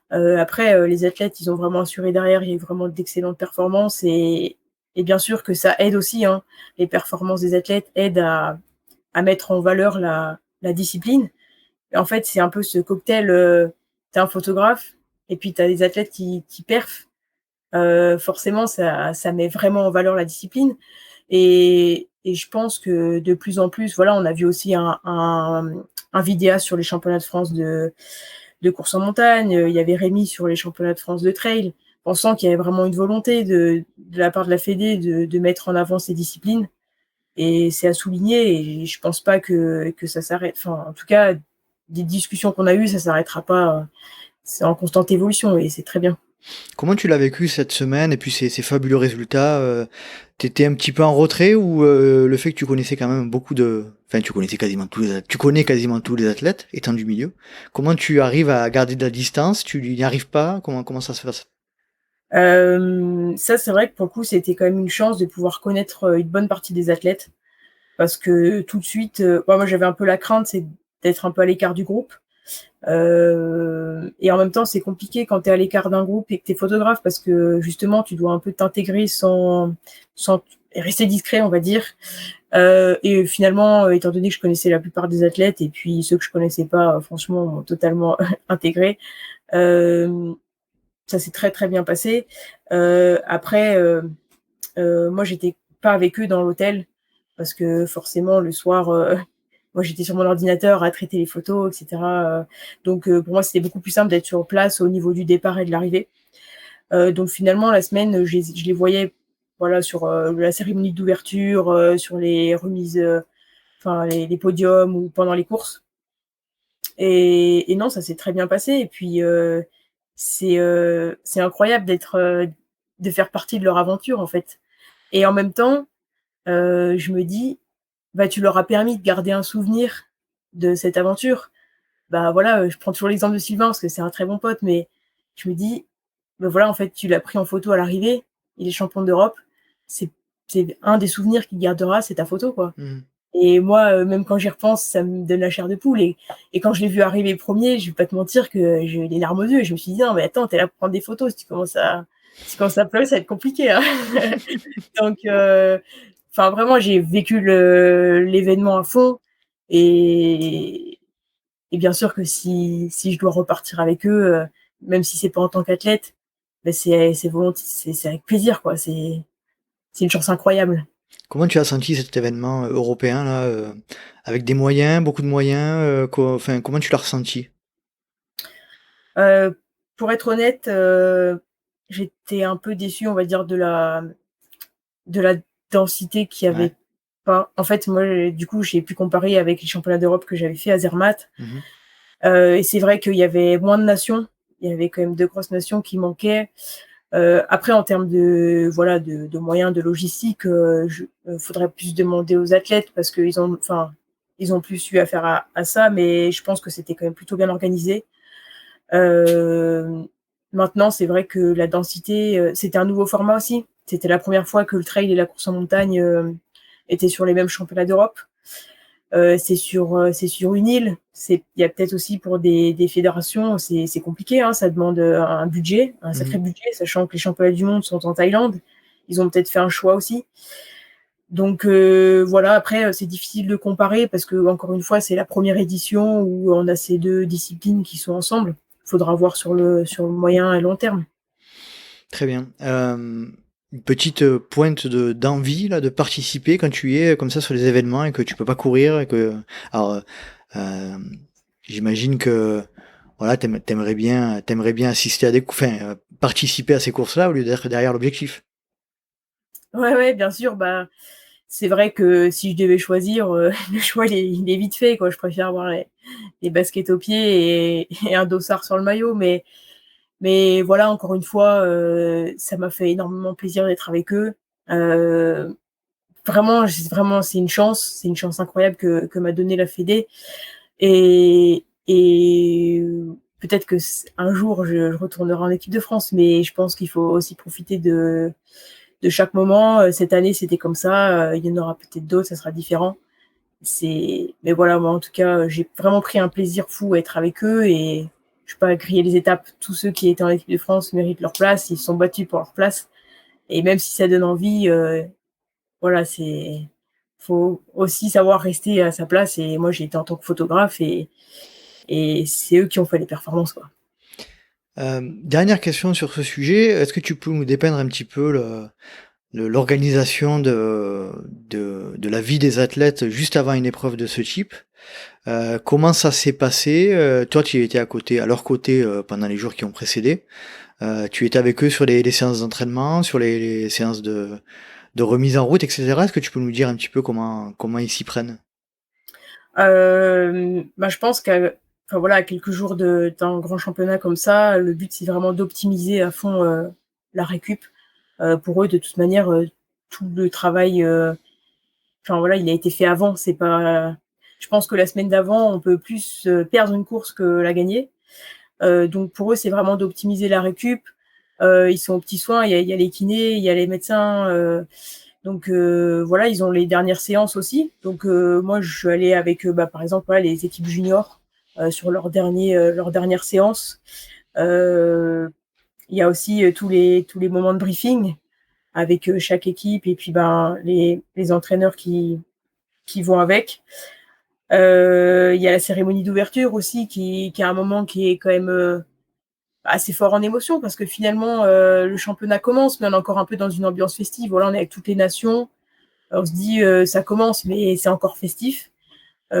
Après, les athlètes, ils ont vraiment assuré derrière. Il y a eu vraiment d'excellentes performances et bien sûr que ça aide aussi, hein. Les performances des athlètes aident à mettre en valeur la discipline. Et en fait, c'est un peu ce cocktail. Tu as un photographe et puis tu as des athlètes qui perfent. Forcément, ça met vraiment en valeur la discipline. Et je pense que de plus en plus, voilà, on a vu aussi un vidéaste sur les championnats de France de course en montagne. Il y avait Rémi sur les championnats de France de trail. On sent qu'il y avait vraiment une volonté de la part de la Fédé de mettre en avant ces disciplines. Et c'est à souligner. Et je pense pas que ça s'arrête. Enfin, en tout cas, des discussions qu'on a eues, ça s'arrêtera pas. C'est en constante évolution et c'est très bien. Comment tu l'as vécu cette semaine et puis ces fabuleux résultats, tu un petit peu en retrait ou, le fait que tu connaissais quand même beaucoup de enfin tu connais quasiment tous les athlètes étant du milieu. Comment tu arrives à garder de la distance? Tu n'y arrives pas? Comment ça se passe? Ça, c'est vrai que pour le coup, c'était quand même une chance de pouvoir connaître une bonne partie des athlètes. Parce que tout de suite, moi j'avais un peu la crainte, c'est d'être un peu à l'écart du groupe. Et en même temps, c'est compliqué quand tu es à l'écart d'un groupe et que tu es photographe parce que justement, tu dois un peu t'intégrer sans rester discret, on va dire. Et finalement, étant donné que je connaissais la plupart des athlètes et puis ceux que je connaissais pas, franchement, m'ont totalement intégré. Euh, Ça s'est très très bien passé. Après, moi, j'étais pas avec eux dans l'hôtel parce que forcément, le soir, moi, j'étais sur mon ordinateur à traiter les photos, etc. Donc, pour moi, c'était beaucoup plus simple d'être sur place au niveau du départ et de l'arrivée. Donc, finalement, la semaine, je les voyais voilà, sur la cérémonie d'ouverture, sur les remises, enfin, les podiums ou pendant les courses. Et non, ça s'est très bien passé. Et puis, c'est incroyable de faire partie de leur aventure, en fait. Et en même temps, je me dis, bah, tu leur as permis de garder un souvenir de cette aventure. Bah voilà, je prends toujours l'exemple de Sylvain parce que c'est un très bon pote, mais je me dis, bah voilà, en fait, tu l'as pris en photo à l'arrivée, il est champion d'Europe, c'est c'est un des souvenirs qu'il gardera, c'est ta photo, quoi. Mmh. Et moi, même quand j'y repense, ça me donne la chair de poule. Et quand je l'ai vu arriver premier, je vais pas te mentir que j'ai les larmes aux yeux. Et je me suis dit, non, mais attends, t'es là pour prendre des photos. Si tu commences à pleurer, ça va être compliqué, hein. Donc, enfin, vraiment, j'ai vécu l'événement à fond. Et, et bien sûr que si je dois repartir avec eux, même si c'est pas en tant qu'athlète, ben c'est volontiers, c'est avec plaisir, quoi. C'est une chance incroyable. Comment tu as senti cet événement, européen là, avec des moyens, beaucoup de moyens, enfin, comment tu l'as ressenti? Heu, pour être honnête, j'étais un peu déçue, on va dire, de la densité qu'il y Ouais. avait pas. En fait, moi, du coup, j'ai pu comparer avec les championnats d'Europe que j'avais fait à Zermatt. Mmh. Et c'est vrai qu'il y avait moins de nations. Il y avait quand même 2 grosses nations qui manquaient. Après en termes de voilà, de moyens, de logistique, faudrait plus demander aux athlètes parce ils ont plus eu affaire à ça, mais je pense que c'était quand même plutôt bien organisé. Heu, Maintenant, c'est vrai que la densité, c'était un nouveau format aussi. C'était la première fois que le trail et la course en montagne, étaient sur les mêmes championnats d'Europe. C'est sur une île. Il y a peut-être aussi pour des fédérations, c'est compliqué, hein, ça demande, un budget, un sacré Mmh. budget, sachant que les championnats du monde sont en Thaïlande. Ils ont peut-être fait un choix aussi. Donc voilà, après, c'est difficile de comparer parce que encore une fois, c'est la première édition où on a ces 2 disciplines qui sont ensemble. Faudra voir sur le moyen et long terme. Très bien. une petite pointe d'envie là de participer quand tu es comme ça sur les événements et que tu peux pas courir et que alors euh, j'imagine que voilà t'aimerais bien assister à participer à ces courses-là au lieu d'être derrière l'objectif. Ouais, ouais, bien sûr, bah, c'est vrai que si je devais choisir, le choix il est vite fait, quoi. Je préfère avoir les baskets aux pieds et un dossard sur le maillot, mais voilà, encore une fois, ça m'a fait énormément plaisir d'être avec eux. Heu, vraiment, c'est une chance incroyable que m'a donnée la fédé et peut-être que un jour je retournerai en équipe de France, mais je pense qu'il faut aussi profiter de chaque moment. Cette année, c'était comme ça. Il y en aura peut-être d'autres, ça sera différent. Mais voilà, moi, en tout cas, j'ai vraiment pris un plaisir fou à être avec eux et je peux pas griller les étapes. Tous ceux qui étaient en équipe de France méritent leur place. Ils se sont battus pour leur place. Et même si ça donne envie, voilà, faut aussi savoir rester à sa place. Et moi, j'ai été en tant que photographe et c'est eux qui ont fait les performances, quoi. Dernière question sur ce sujet, est-ce que tu peux nous dépeindre un petit peu l'organisation de la vie des athlètes juste avant une épreuve de ce type? Comment ça s'est passé? Toi, tu étais à leur côté pendant les jours qui ont précédé. Tu étais avec eux sur les séances d'entraînement, sur les séances de remise en route, etc. Est-ce que tu peux nous dire un petit peu comment ils s'y prennent? Bah, je pense enfin voilà, à quelques jours d'un grand championnat comme ça, le but c'est vraiment d'optimiser à fond, la récup. Pour eux, de toute manière, tout le travail, enfin voilà, il a été fait avant. C'est pas Je pense que la semaine d'avant, on peut plus, perdre une course que la gagner. Donc pour eux, c'est vraiment d'optimiser la récup. Ils sont aux petits soins, il y a les kinés, il y a les médecins, donc voilà, ils ont les dernières séances aussi. Donc moi, je suis allée avec, bah, par exemple, voilà, les équipes juniors sur leur dernière séance. Il y a aussi tous les moments de briefing avec chaque équipe et puis ben les entraîneurs qui vont avec. Il y a la cérémonie d'ouverture aussi qui est un moment qui est quand même assez fort en émotion parce que finalement le championnat commence, mais on est encore un peu dans une ambiance festive. Voilà, on est avec toutes les nations. On se dit ça commence, mais c'est encore festif.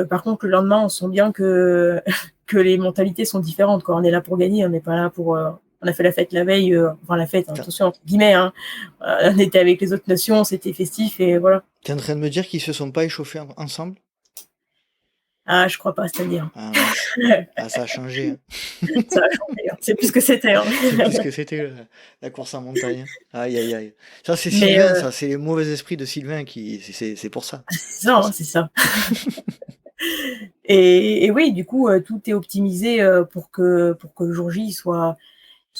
Par contre, le lendemain, on sent bien que que les mentalités sont différentes. Quoi. On est là pour gagner, on n'est pas là pour. On a fait la fête la veille, enfin la fête, attention entre guillemets. Hein. On était avec les autres nations, c'était festif et voilà. T'es en train de me dire qu'ils se sont pas échauffés ensemble? Ah, je crois pas, c'est-à-dire. Ah mince. Ah, ça a changé, hein. Ça a changé. Hein. C'est plus ce que c'était. Hein. C'est plus ce que c'était la course en montagne. Aïe aïe aïe. Ça c'est Mais Sylvain, ça c'est les mauvais esprits de Sylvain qui c'est pour ça. c'est C'est ça, pour hein, ça. c'est ça. Et oui, du coup, tout est optimisé pour que le jour J soit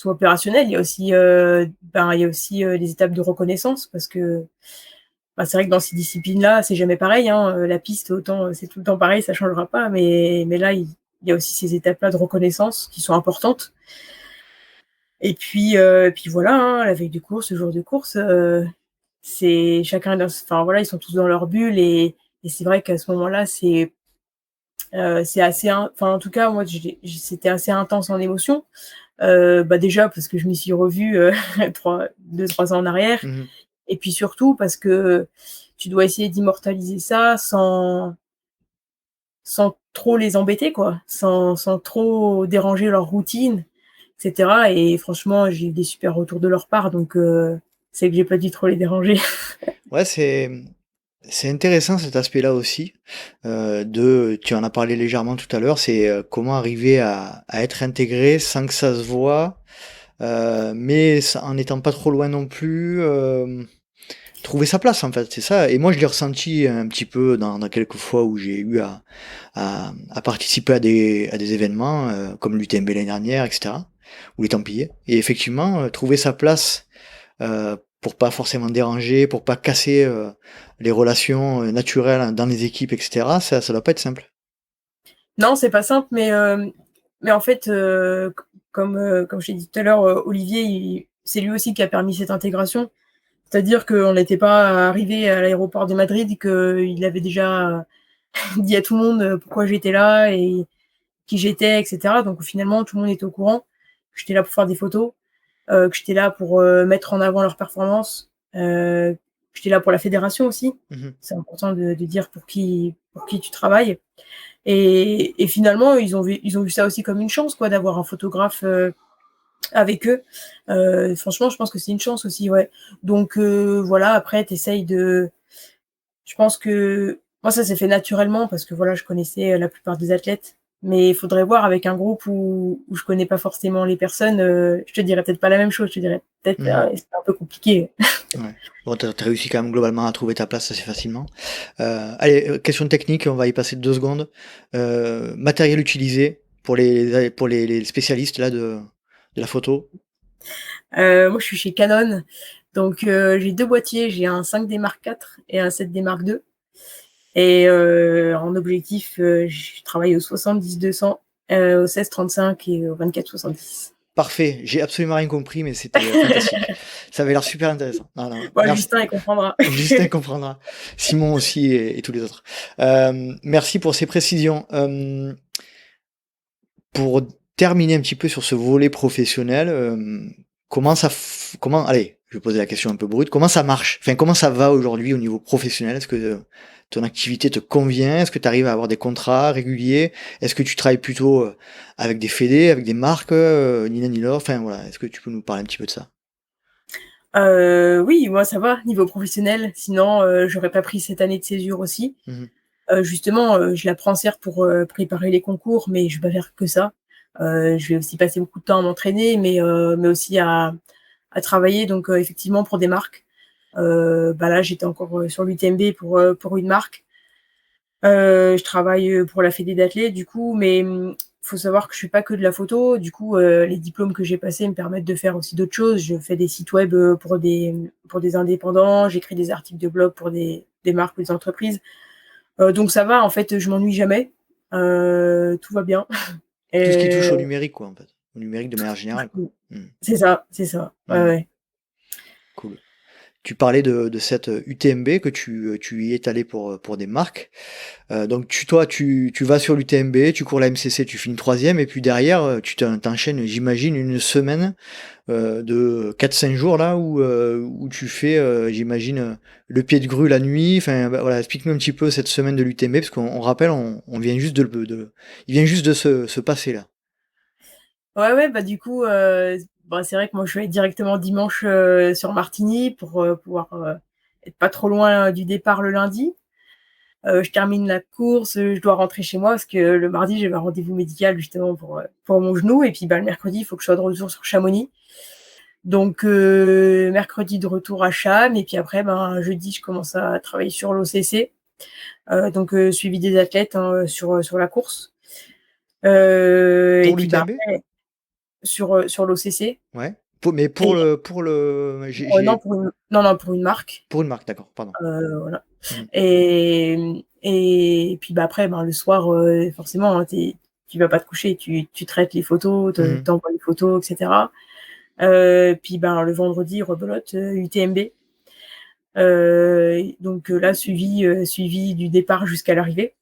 opérationnel. Il y a aussi les étapes de reconnaissance parce que bah, c'est vrai que dans ces disciplines-là, c'est jamais pareil. Hein. La piste, autant c'est tout le temps pareil, ça changera pas. Mais là, il y a aussi ces étapes-là de reconnaissance qui sont importantes. Et puis voilà, hein, la veille de course, le jour de course, c'est chacun enfin voilà, ils sont tous dans leur bulle et c'est vrai qu'à ce moment-là, c'est assez, enfin en tout cas moi, c'était assez intense en émotion. Bah déjà parce que je m'y suis revue 2-3 ans en arrière, Mhm. et puis surtout parce que tu dois essayer d'immortaliser ça sans trop les embêter, quoi, sans trop déranger leur routine, et cetera. Et franchement, j'ai eu des super retours de leur part, donc c'est que j'ai pas dû trop les déranger. Ouais, c'est intéressant cet aspect-là aussi. Tu en as parlé légèrement tout à l'heure, c'est comment arriver à être intégré sans que ça se voit, en n'étant pas trop loin non plus. Trouver sa place en fait, c'est ça. Et moi je l'ai ressenti un petit peu dans quelques fois où j'ai eu à participer à des événements comme l'UTMB l'année dernière, etc. Ou les Templiers. Et effectivement, trouver sa place pour pas forcément déranger, pour pas casser les relations naturelles dans les équipes, etc. Ça doit pas être simple. Non, c'est pas simple, mais en fait, comme je t'ai dit tout à l'heure, Olivier, c'est lui aussi qui a permis cette intégration. C'est-à-dire qu'on n'était pas arrivé à l'aéroport de Madrid, qu'il avait déjà dit à tout le monde pourquoi j'étais là et qui j'étais, etc. Donc finalement, tout le monde était au courant que j'étais là pour faire des photos, que j'étais là pour mettre en avant leur performance. Heu, J'étais là pour la fédération aussi. Mmh. C'est important de dire pour qui tu travailles et finalement ils ont vu ça aussi comme une chance quoi d'avoir un photographe, avec eux. Franchement je pense que c'est une chance aussi, ouais. Donc voilà, après tu essayes de je pense que moi, ça s'est fait naturellement parce que voilà, je connaissais, la plupart des athlètes. Mais il faudrait voir avec un groupe où je connais pas forcément les personnes, je te dirais peut-être pas la même chose. Je te dirais peut-être, Mmh. c'est un peu compliqué. Ouais. Bon, tu as réussi quand même globalement à trouver ta place assez facilement. Allez, question technique, on va y passer 2 secondes. Matériel utilisé pour les spécialistes là de la photo? Moi, je suis chez Canon, donc j'ai 2 boîtiers. J'ai un 5D Mark IV et un 7D Mark II et en objectif, je travaille au 70-200, au 16-35 et au 24-70. Parfait, j'ai absolument rien compris, mais c'était, fantastique. Ça avait l'air super intéressant. Non, non, Bon, merci. Justin, il comprendra. Justin comprendra. Simon aussi et tous les autres. Merci pour ces précisions. Pour terminer un petit peu sur ce volet professionnel, comment allez, je vais poser la question un peu brute, comment ça marche? Enfin, comment ça va aujourd'hui au niveau professionnel? Est-ce que, ton activité te convient? Est-ce que tu arrives à avoir des contrats réguliers? Est-ce que tu travailles plutôt, avec des fédés, avec des marques, ni l'un ni l'autre? Enfin voilà, est-ce que tu peux nous parler un petit peu de ça? Oui, moi ça va, niveau professionnel, sinon, j'aurais pas pris cette année de césure aussi. Mmh. Justement, je la prends certes pour, préparer les concours, mais je vais pas faire que ça. Je vais aussi passer beaucoup de temps à m'entraîner, mais aussi à travailler donc effectivement pour des marques. Bah, là, j'étais encore, sur l'UTMB pour une marque. Je travaille, pour la fédé d'athlètes du coup, mais faut savoir que je fais pas que de la photo. Du coup, les diplômes que j'ai passés me permettent de faire aussi d'autres choses. Je fais des sites web, pour des indépendants, j'écris des articles de blog pour des marques ou des entreprises. Donc ça va, en fait, je m'ennuie jamais. Tout va bien Tout ce qui touche et au numérique quoi, en fait. Au numérique de manière générale quoi. Mmh. c'est ça. Ouais, Mmh. ouais. Cool. Tu parlais de cette, UTMB que tu y es allé pour des marques. Donc tu vas sur l'UTMB, tu cours la MCC, tu finis 3e et puis derrière, tu enchaînes, j'imagine, une semaine, de 4-5 jours là où tu fais, j'imagine, le pied de grue la nuit. Enfin, bah, voilà, explique-nous un petit peu cette semaine de l'UTMB parce qu'on rappelle, on vient juste de il vient juste de se passer là. Ouais, ouais, bah, du coup, bah, c'est vrai que moi, je vais directement dimanche, sur Martigny pour, pouvoir, être pas trop loin du départ le lundi. Je termine la course, je dois rentrer chez moi parce que le mardi, j'avais un rendez-vous médical justement pour mon genou et puis, bah, le mercredi, il faut que je sois de retour sur Chamonix. Donc mercredi de retour à Chames et puis après, ben, jeudi, je commence à travailler sur l'OCC, donc suivi des athlètes, hein, sur la course. Et Pour puis, bah, l'UTMB? après sur l'OCC. Ouais. Pour Et j'ai non, non, pour une marque, pour une marque, d'accord, pardon. voilà. Mmh. Et puis, bah, après, ben, le soir, forcément, hein, tu vas pas te coucher, tu traites les photos, Mmh. tu envoies les photos et cetera. Puis, ben, le vendredi, rebelote, UTMB. Donc là, suivi du départ jusqu'à l'arrivée.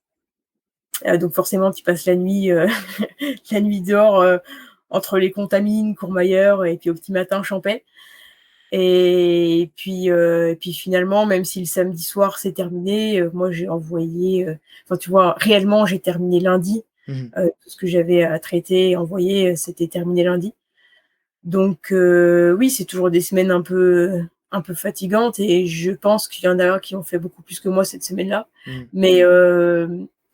Donc forcément, tu passes la nuit, la nuit dehors, entre les Contamines, Courmayeur et puis au petit matin, Champais. Et puis finalement, même si le samedi soir c'est terminé, moi j'ai envoyé, enfin tu vois, réellement j'ai terminé lundi, Mmh. tout ce que j'avais à traiter et envoyer, c'était terminé lundi. Donc oui, c'est toujours des semaines un peu fatigantes et je pense qu'il y en a qui ont fait beaucoup plus que moi cette semaine-là. Mmh. Mais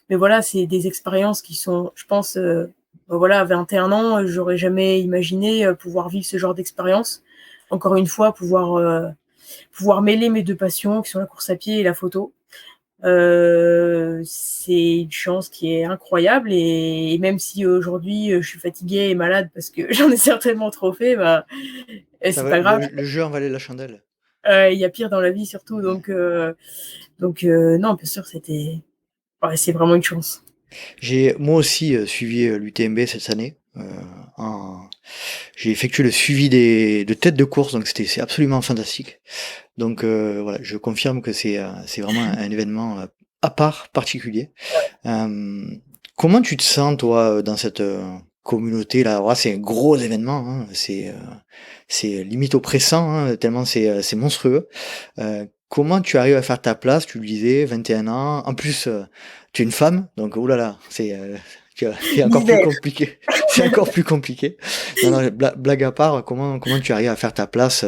mais voilà, c'est des expériences qui sont, je pense, bah, voilà, à 21 ans, j'aurais jamais imaginé, pouvoir vivre ce genre d'expérience. Encore une fois, pouvoir mêler mes 2 passions qui sont la course à pied et la photo. C'est une chance qui est incroyable et même si aujourd'hui, je suis fatiguée et malade parce que j'en ai certainement trop fait, bah, Ça c'est va, pas grave. le jeu en valait la chandelle. Il y a pire dans la vie surtout Ouais. donc non, bien sûr, c'était ouais, c'est vraiment une chance. J'ai moi aussi, suivi, l'UTMB cette année, en j'ai effectué le suivi des de têtes de course, donc c'est absolument fantastique. Donc voilà, je confirme que c'est vraiment un événement, à part, particulier. Hem, Comment tu te sens toi, dans cette, communauté là, ouais, c'est un gros événement, hein, c'est limite oppressant, hein, tellement c'est monstrueux. Comment tu arrives à faire ta place? Tu le disais, 21 ans. En plus, tu es une femme, donc oh là là, c'est encore plus L'hiver. compliqué. C'est encore plus compliqué. Non, non, blague à part, comment tu arrives à faire ta place,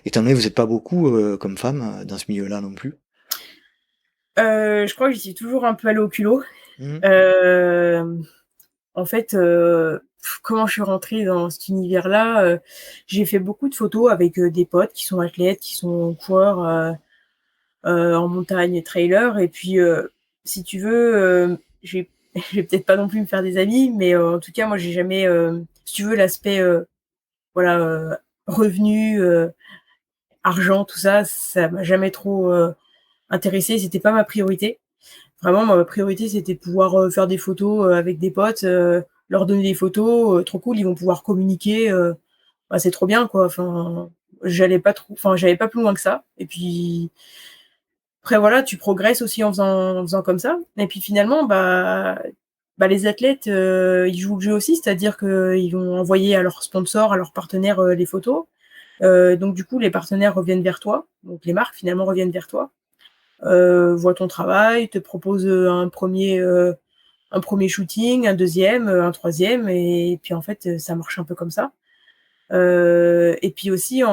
étant donné que vous êtes pas beaucoup comme femme dans ce milieu-là non plus? Je crois que j'y suis toujours un peu allée au culot. Mmh. Hem, En fait, comment je suis rentrée dans cet univers-là, j'ai fait beaucoup de photos avec, des potes qui sont athlètes, qui sont coureurs, en montagne, trailer et puis, si tu veux, je vais peut-être pas non plus me faire des amis, mais, en tout cas, moi, j'ai jamais, si tu veux, l'aspect, voilà, revenu, argent, tout ça, ça m'a jamais trop, intéressée. C'était pas ma priorité. Vraiment, ma priorité, c'était de pouvoir, faire des photos, avec des potes, leur donner des photos, trop cool, ils vont pouvoir communiquer, bah, c'est trop bien, quoi. Enfin, j'allais pas plus loin que ça et puis après voilà, tu progresses aussi en faisant comme ça et puis finalement, les athlètes, ils jouent le jeu aussi, c'est-à-dire qu'ils vont envoyer à leurs sponsors, à leurs partenaires, les photos. Donc du coup, les partenaires reviennent vers toi, donc les marques finalement reviennent vers toi, voient ton travail, te proposent, un premier shooting, un deuxième, un troisième et puis en fait, ça marche un peu comme ça. Et puis aussi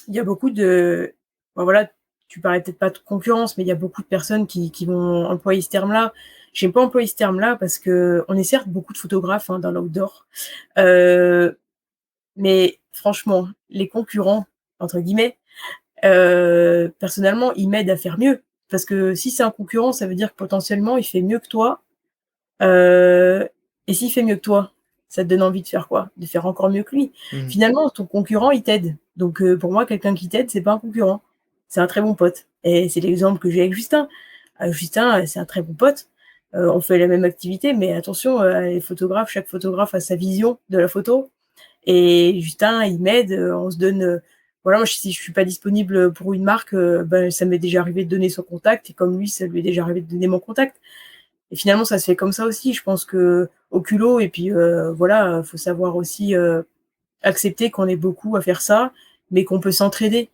il y a beaucoup de voilà, tu parlais peut-être pas de concurrence, mais il y a beaucoup de personnes qui vont employer ce terme-là. J'aime pas employer ce terme-là parce qu'on est certes beaucoup de photographes, hein, dans l'outdoor, heu, mais franchement, les «concurrents» entre guillemets, personnellement, ils m'aident à faire mieux. Parce que si c'est un concurrent, ça veut dire que potentiellement il fait mieux que toi. Heu et s'il fait mieux que toi, ça te donne envie de faire quoi? De faire encore mieux que lui. Mmh. Finalement, ton concurrent, il t'aide. Donc pour moi, quelqu'un qui t'aide, c'est pas un concurrent, c'est un très bon pote et c'est l'exemple que j'ai avec Justin. Justin, c'est un très bon pote. On fait la même activité, mais attention, les photographes, chaque photographe a sa vision de la photo et Justin, il m'aide, on se donne, voilà, moi, si je suis pas disponible, pour une marque, ça m'est déjà arrivé de donner son contact et comme lui, ça lui est déjà arrivé de donner mon contact. Et finalement, ça se fait comme ça aussi. Je pense qu'au culot et puis, voilà, faut savoir aussi, accepter qu'on est beaucoup à faire ça, mais qu'on peut s'entraider.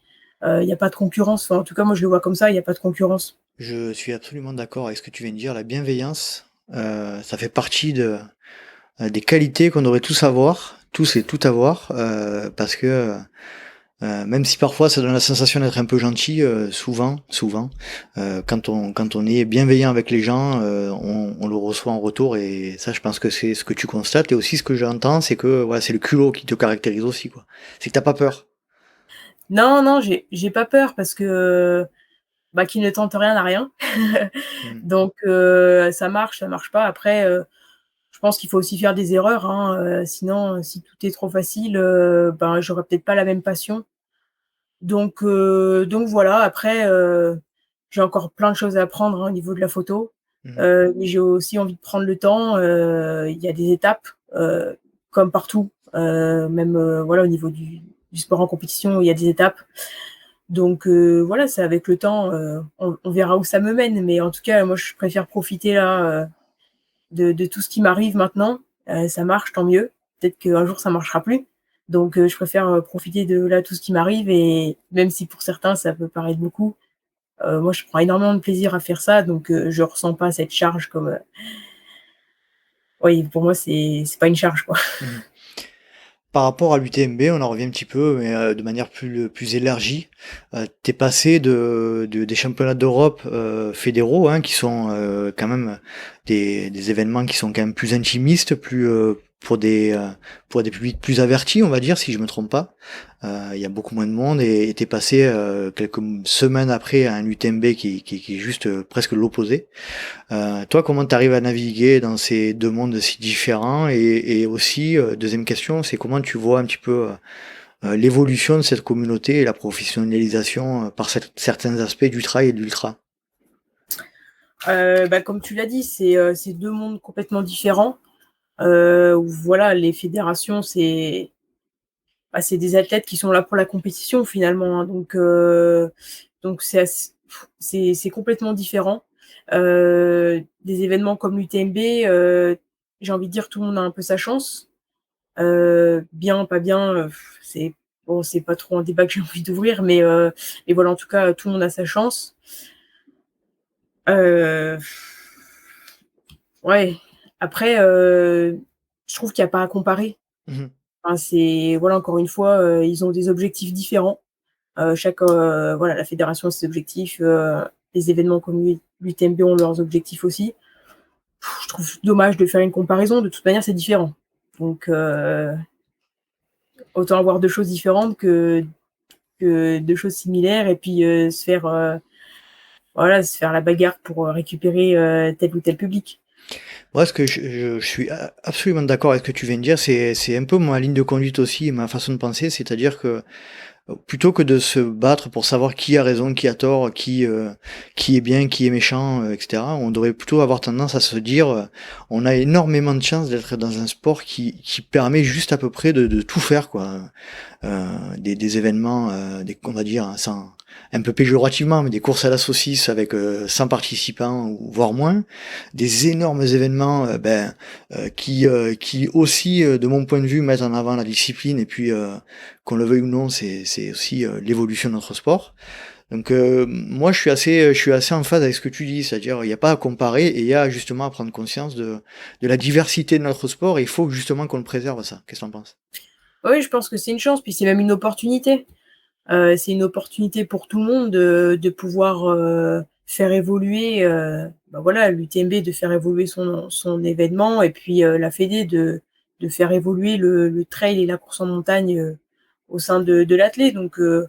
Il y a pas de concurrence. Enfin, en tout cas, moi, je le vois comme ça, il y a pas de concurrence. Je suis absolument d'accord avec ce que tu viens de dire. La bienveillance, ça fait partie des qualités qu'on devrait tous avoir, tous et tout avoir, parce que même si parfois ça donne la sensation d'être un peu gentil, souvent, quand on est bienveillant avec les gens, on le reçoit en retour et ça, je pense que c'est ce que tu constates et aussi ce que j'entends, c'est que voilà, c'est le culot qui te caractérise aussi, quoi. C'est que t'as pas peur. Non, non, j'ai pas peur parce que, qui ne tente rien n'a rien. Mmh. Donc ça marche pas. Après, je pense qu'il faut aussi faire des erreurs, hein, sinon, si tout est trop facile, j'aurais peut-être pas la même passion. Donc voilà, après, j'ai encore plein de choses à apprendre, hein, au niveau de la photo, Mmh. mais j'ai aussi envie de prendre le temps, il y a des étapes, comme partout, même, voilà, au niveau du sport en compétition, il y a des étapes. Donc voilà, c'est avec le temps, on verra où ça me mène, mais en tout cas, moi, je préfère profiter là, de tout ce qui m'arrive maintenant. Ça marche, tant mieux. Peut-être qu'un jour ça marchera plus. Donc je préfère, profiter de là, tout ce qui m'arrive et même si pour certains ça peut paraître beaucoup, moi je prends énormément de plaisir à faire ça donc je ressens pas cette charge comme, oui pour moi c'est pas une charge quoi. Mmh. Par rapport à l'UTMB, on en revient un petit peu, mais de manière plus élargie. Tu passé des championnats d'Europe, fédéraux, hein, qui sont, quand même des événements qui sont quand même plus intimistes, pour des publics plus avertis, on va dire, si je me trompe pas. Il y a beaucoup moins de monde et tu passé, quelques semaines après à un UTMB qui est juste, presque l'opposé. Toi, comment tu arrives à naviguer dans ces 2 mondes si différents? Et aussi, deuxième question, c'est comment tu vois un petit peu, l'évolution de cette communauté et la professionnalisation, par certains aspects du trail et de l'ultra? Comme tu l'as dit, c'est 2 mondes complètement différents, où voilà les fédérations c'est des athlètes qui sont là pour la compétition finalement, hein, donc c'est complètement différent. Des événements comme l'UTMB, j'ai envie de dire tout le monde a un peu sa chance. Bien, pas bien, c'est bon, c'est pas trop un débat que j'ai envie d'ouvrir, mais voilà, en tout cas, tout le monde a sa chance. Heu, ouais, après, je trouve qu'il y a pas à comparer. Mmh. Enfin, c'est voilà, encore une fois, ils ont des objectifs différents. Chaque, voilà, la fédération a ses objectifs, les événements comme l'UTMB ont leurs objectifs aussi. Je trouve dommage de faire une comparaison, de toute manière, c'est différent. Donc autant avoir 2 choses différentes que 2 choses similaires et puis, se faire, voilà, se faire la bagarre pour, récupérer, tel ou tel public. Ouais, ce que je suis absolument d'accord avec ce que tu viens de dire, c'est un peu ma ligne de conduite aussi et ma façon de penser, c'est-à-dire que plutôt que de se battre pour savoir qui a raison, qui a tort, qui est bien, qui est méchant, etc., on devrait plutôt avoir tendance à se dire, on a énormément de chance d'être dans un sport qui permet juste à peu près de tout faire, quoi. Des événements, on va dire, sans, un peu péjorativement, mais des courses à la saucisse avec 100 participants, ou voire moins, des énormes événements qui aussi, de mon point de vue, mettent en avant la discipline, et puis, qu'on le veuille ou non, c'est aussi l'évolution de notre sport. Donc moi je suis assez en phase avec ce que tu dis, c'est-à-dire il n'y a pas à comparer et il y a justement à prendre conscience de la diversité de notre sport et il faut justement qu'on le préserve ça. Qu'est-ce que tu en penses? Oui, je pense que c'est une chance, puis c'est même une opportunité. C'est une opportunité pour tout le monde de pouvoir, faire évoluer, bah, voilà, l'UTMB de faire évoluer son événement et puis, la fédé de faire évoluer le trail et la course en montagne, au sein de l'athlé. Donc, oui,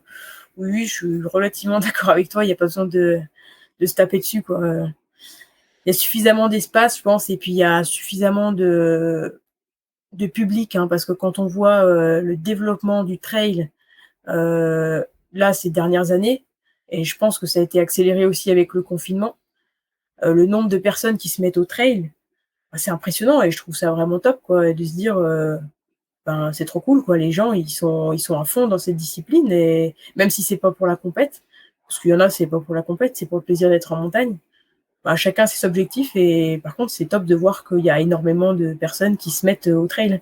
oui, je suis relativement d'accord avec toi, il y a pas besoin de se taper dessus, quoi. Il y a suffisamment d'espace, je pense et puis il y a suffisamment de public, hein, parce que quand on voit, le développement du trail, heu, là, ces dernières années et je pense que ça a été accéléré aussi avec le confinement, le nombre de personnes qui se mettent au trail, bah, c'est impressionnant et je trouve ça vraiment top, quoi, de se dire, ben, c'est trop cool, quoi. Les gens, ils sont à fond dans cette discipline et même si c'est pas pour la compète, parce qu'il y en a, c'est pas pour la compète, c'est pour le plaisir d'être en montagne. Bah, chacun ses objectifs et par contre, c'est top de voir qu'il y a énormément de personnes qui se mettent, au trail.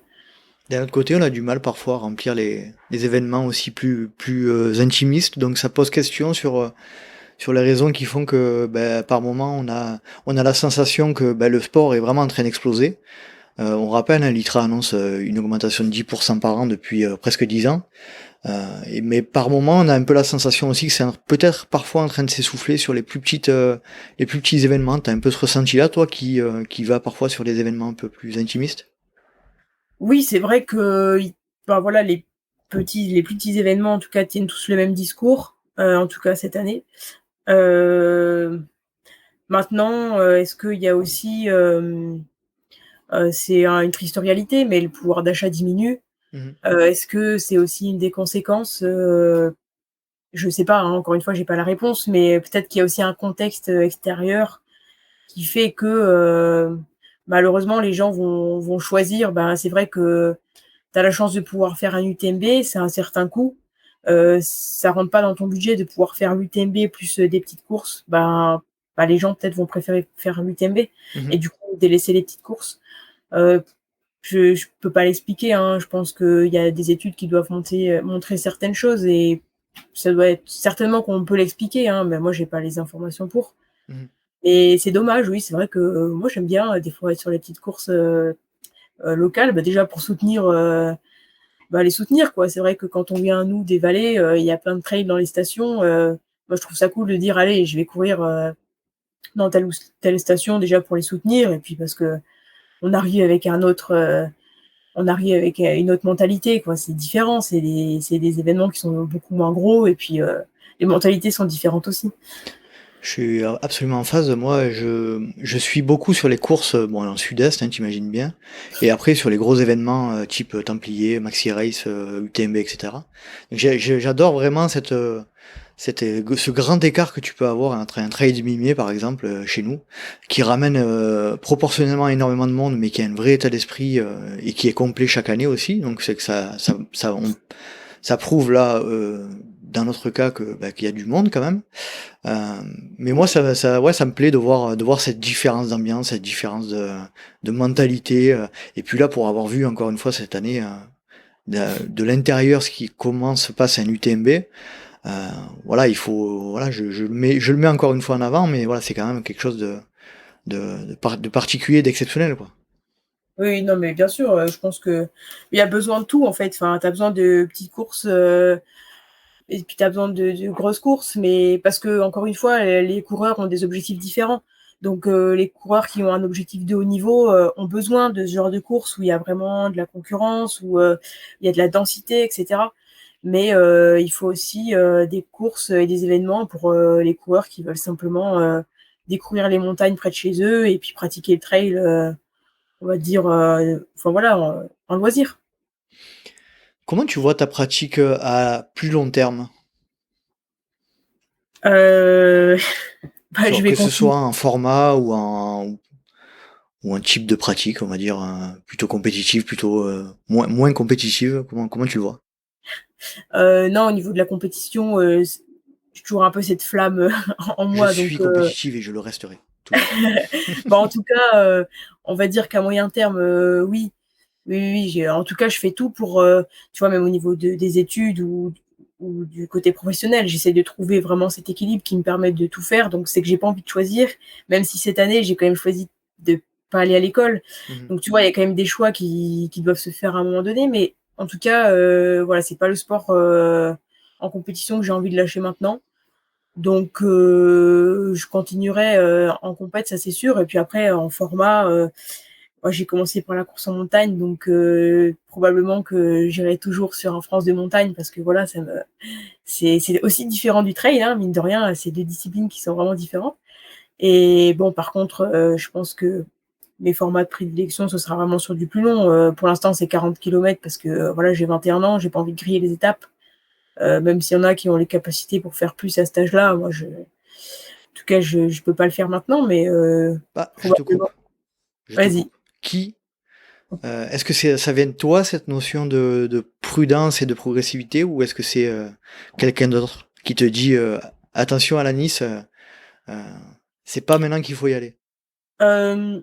D'un autre côté, on a du mal parfois à remplir les événements aussi plus intimistes, donc ça pose question sur les raisons qui font que par moment on a la sensation que le sport est vraiment en train d'exploser. On rappelle, hein, l'ITRA annonce une augmentation de 10% par an depuis presque 10 ans. Mais par moment, on a un peu la sensation aussi que c'est peut-être parfois en train de s'essouffler sur les plus petits événements. T'as un peu ce ressenti-là, toi, qui va parfois sur les événements un peu plus intimistes? Oui, c'est vrai que bah, voilà, les plus petits événements, en tout cas, tiennent tous le même discours, en tout cas cette année. Heu, Maintenant, est-ce qu'il y a aussi, c'est une triste réalité, mais le pouvoir d'achat diminue. Mmh. Est-ce que c'est aussi une des conséquences? Je sais pas, hein, encore une fois, j'ai pas la réponse, mais peut-être qu'il y a aussi un contexte, extérieur qui fait que, malheureusement les gens vont choisir, ben, c'est vrai que tu as la chance de pouvoir faire un UTMB, c'est un certain coût. Ça rentre pas dans ton budget de pouvoir faire l'UTMB plus, des petites courses, ben, les gens peut-être vont préférer faire l'UTMB et Mmh. du coup délaisser les petites courses. Heu, je peux pas l'expliquer, hein, je pense qu'il y a des études qui doivent montrer certaines choses et ça doit être certainement qu'on peut l'expliquer, hein, mais moi j'ai pas les informations pour. Mmh. Et c'est dommage, oui, c'est vrai que, moi j'aime bien, des fois être sur les petites courses, locales, bah, déjà pour soutenir, bah, les soutenir, quoi. C'est vrai que quand on vient, nous, des vallées, il y a plein de trails dans les stations, moi je trouve ça cool de dire: «Allez, je vais courir, dans telle ou telle station», déjà pour les soutenir et puis parce qu'on arrive avec on arrive avec, une autre mentalité, quoi. C'est différent, c'est des événements qui sont beaucoup moins gros et puis, les mentalités sont différentes aussi. Je suis absolument en phase. Moi, je suis beaucoup sur les courses, bon, dans le sud-est, hein, tu bien, et après sur les gros événements, type, Templiers, Maxi Race, UTMB et cetera. Donc j'adore vraiment ce grand écart que tu peux avoir entre un trail mimier, par exemple, chez nous, qui ramène, proportionnellement énormément de monde, mais qui a un vrai état d'esprit, et qui est complet chaque année aussi. Donc c'est que ça prouve là, dans notre cas qu'il y a du monde quand même. Mais moi, ouais, ça me plaît de voir cette différence d'ambiance, cette différence de mentalité. Et puis là, pour avoir vu encore une fois cette année de l'intérieur comment se passe un UTMB, voilà, il faut, voilà, je le mets encore une fois en avant, mais voilà, c'est quand même quelque chose de particulier, d'exceptionnel, quoi. Oui, non, mais bien sûr, je pense qu'il y a besoin de tout, en fait. Enfin, tu as besoin de petites courses, et puis tu as besoin de grosses courses, mais parce que, encore une fois, les coureurs ont des objectifs différents. Donc, les coureurs qui ont un objectif de haut niveau ont besoin de ce genre de course où il y a vraiment de la concurrence, où il y a de la densité, etc. Mais il faut aussi des courses et des événements pour les coureurs qui veulent simplement découvrir les montagnes près de chez eux et puis pratiquer le trail, on va dire, enfin voilà, en loisir. Comment tu vois ta pratique à plus long terme? Euh, bah, je Genre vais que ce continuer. soit un format ou un type de pratique, on va dire, plutôt compétitive, plutôt moins compétitive. Comment tu le vois? Non, au niveau de la compétition, j'ai toujours un peu cette flamme en Je moi. suis Donc, compétitive et je le resterai, toujours. bah, en tout cas, on va dire qu'à moyen terme, oui. Oui, oui, oui, en tout cas, je fais tout pour, tu vois, même au niveau des études ou du côté professionnel, j'essaie de trouver vraiment cet équilibre qui me permette de tout faire. Donc, c'est que j'ai pas envie de choisir, même si cette année, j'ai quand même choisi de pas aller à l'école. Mhm. Donc, tu vois, il y a quand même des choix qui doivent se faire à un moment donné. Mais en tout cas, voilà, c'est pas le sport en compétition que j'ai envie de lâcher maintenant. Donc, je continuerai en compète, ça c'est sûr. Et puis après, en format, moi, j'ai commencé par la course en montagne, donc probablement que j'irai toujours sur un France de montagne parce que voilà, c'est aussi différent du trail, hein, mine de rien, c'est deux disciplines qui sont vraiment différentes. Et bon, par contre, je pense que mes formats de prédilection, ce sera vraiment sur du plus long. Pour l'instant, c'est 40 kilomètres parce que voilà, j'ai 21 ans, j'ai pas envie de griller les étapes. Même s'il y en a qui ont les capacités pour faire plus à cet âge-là, moi, en tout cas, je peux pas le faire maintenant, mais Bah, je te coupe. probablement. Je te Vas-y. coupe. Est-ce que ça vient de toi, cette notion de prudence et de progressivité, ou est-ce que c'est quelqu'un d'autre qui te dit attention à la Nice, euh, c'est pas maintenant qu'il faut y aller? Euh,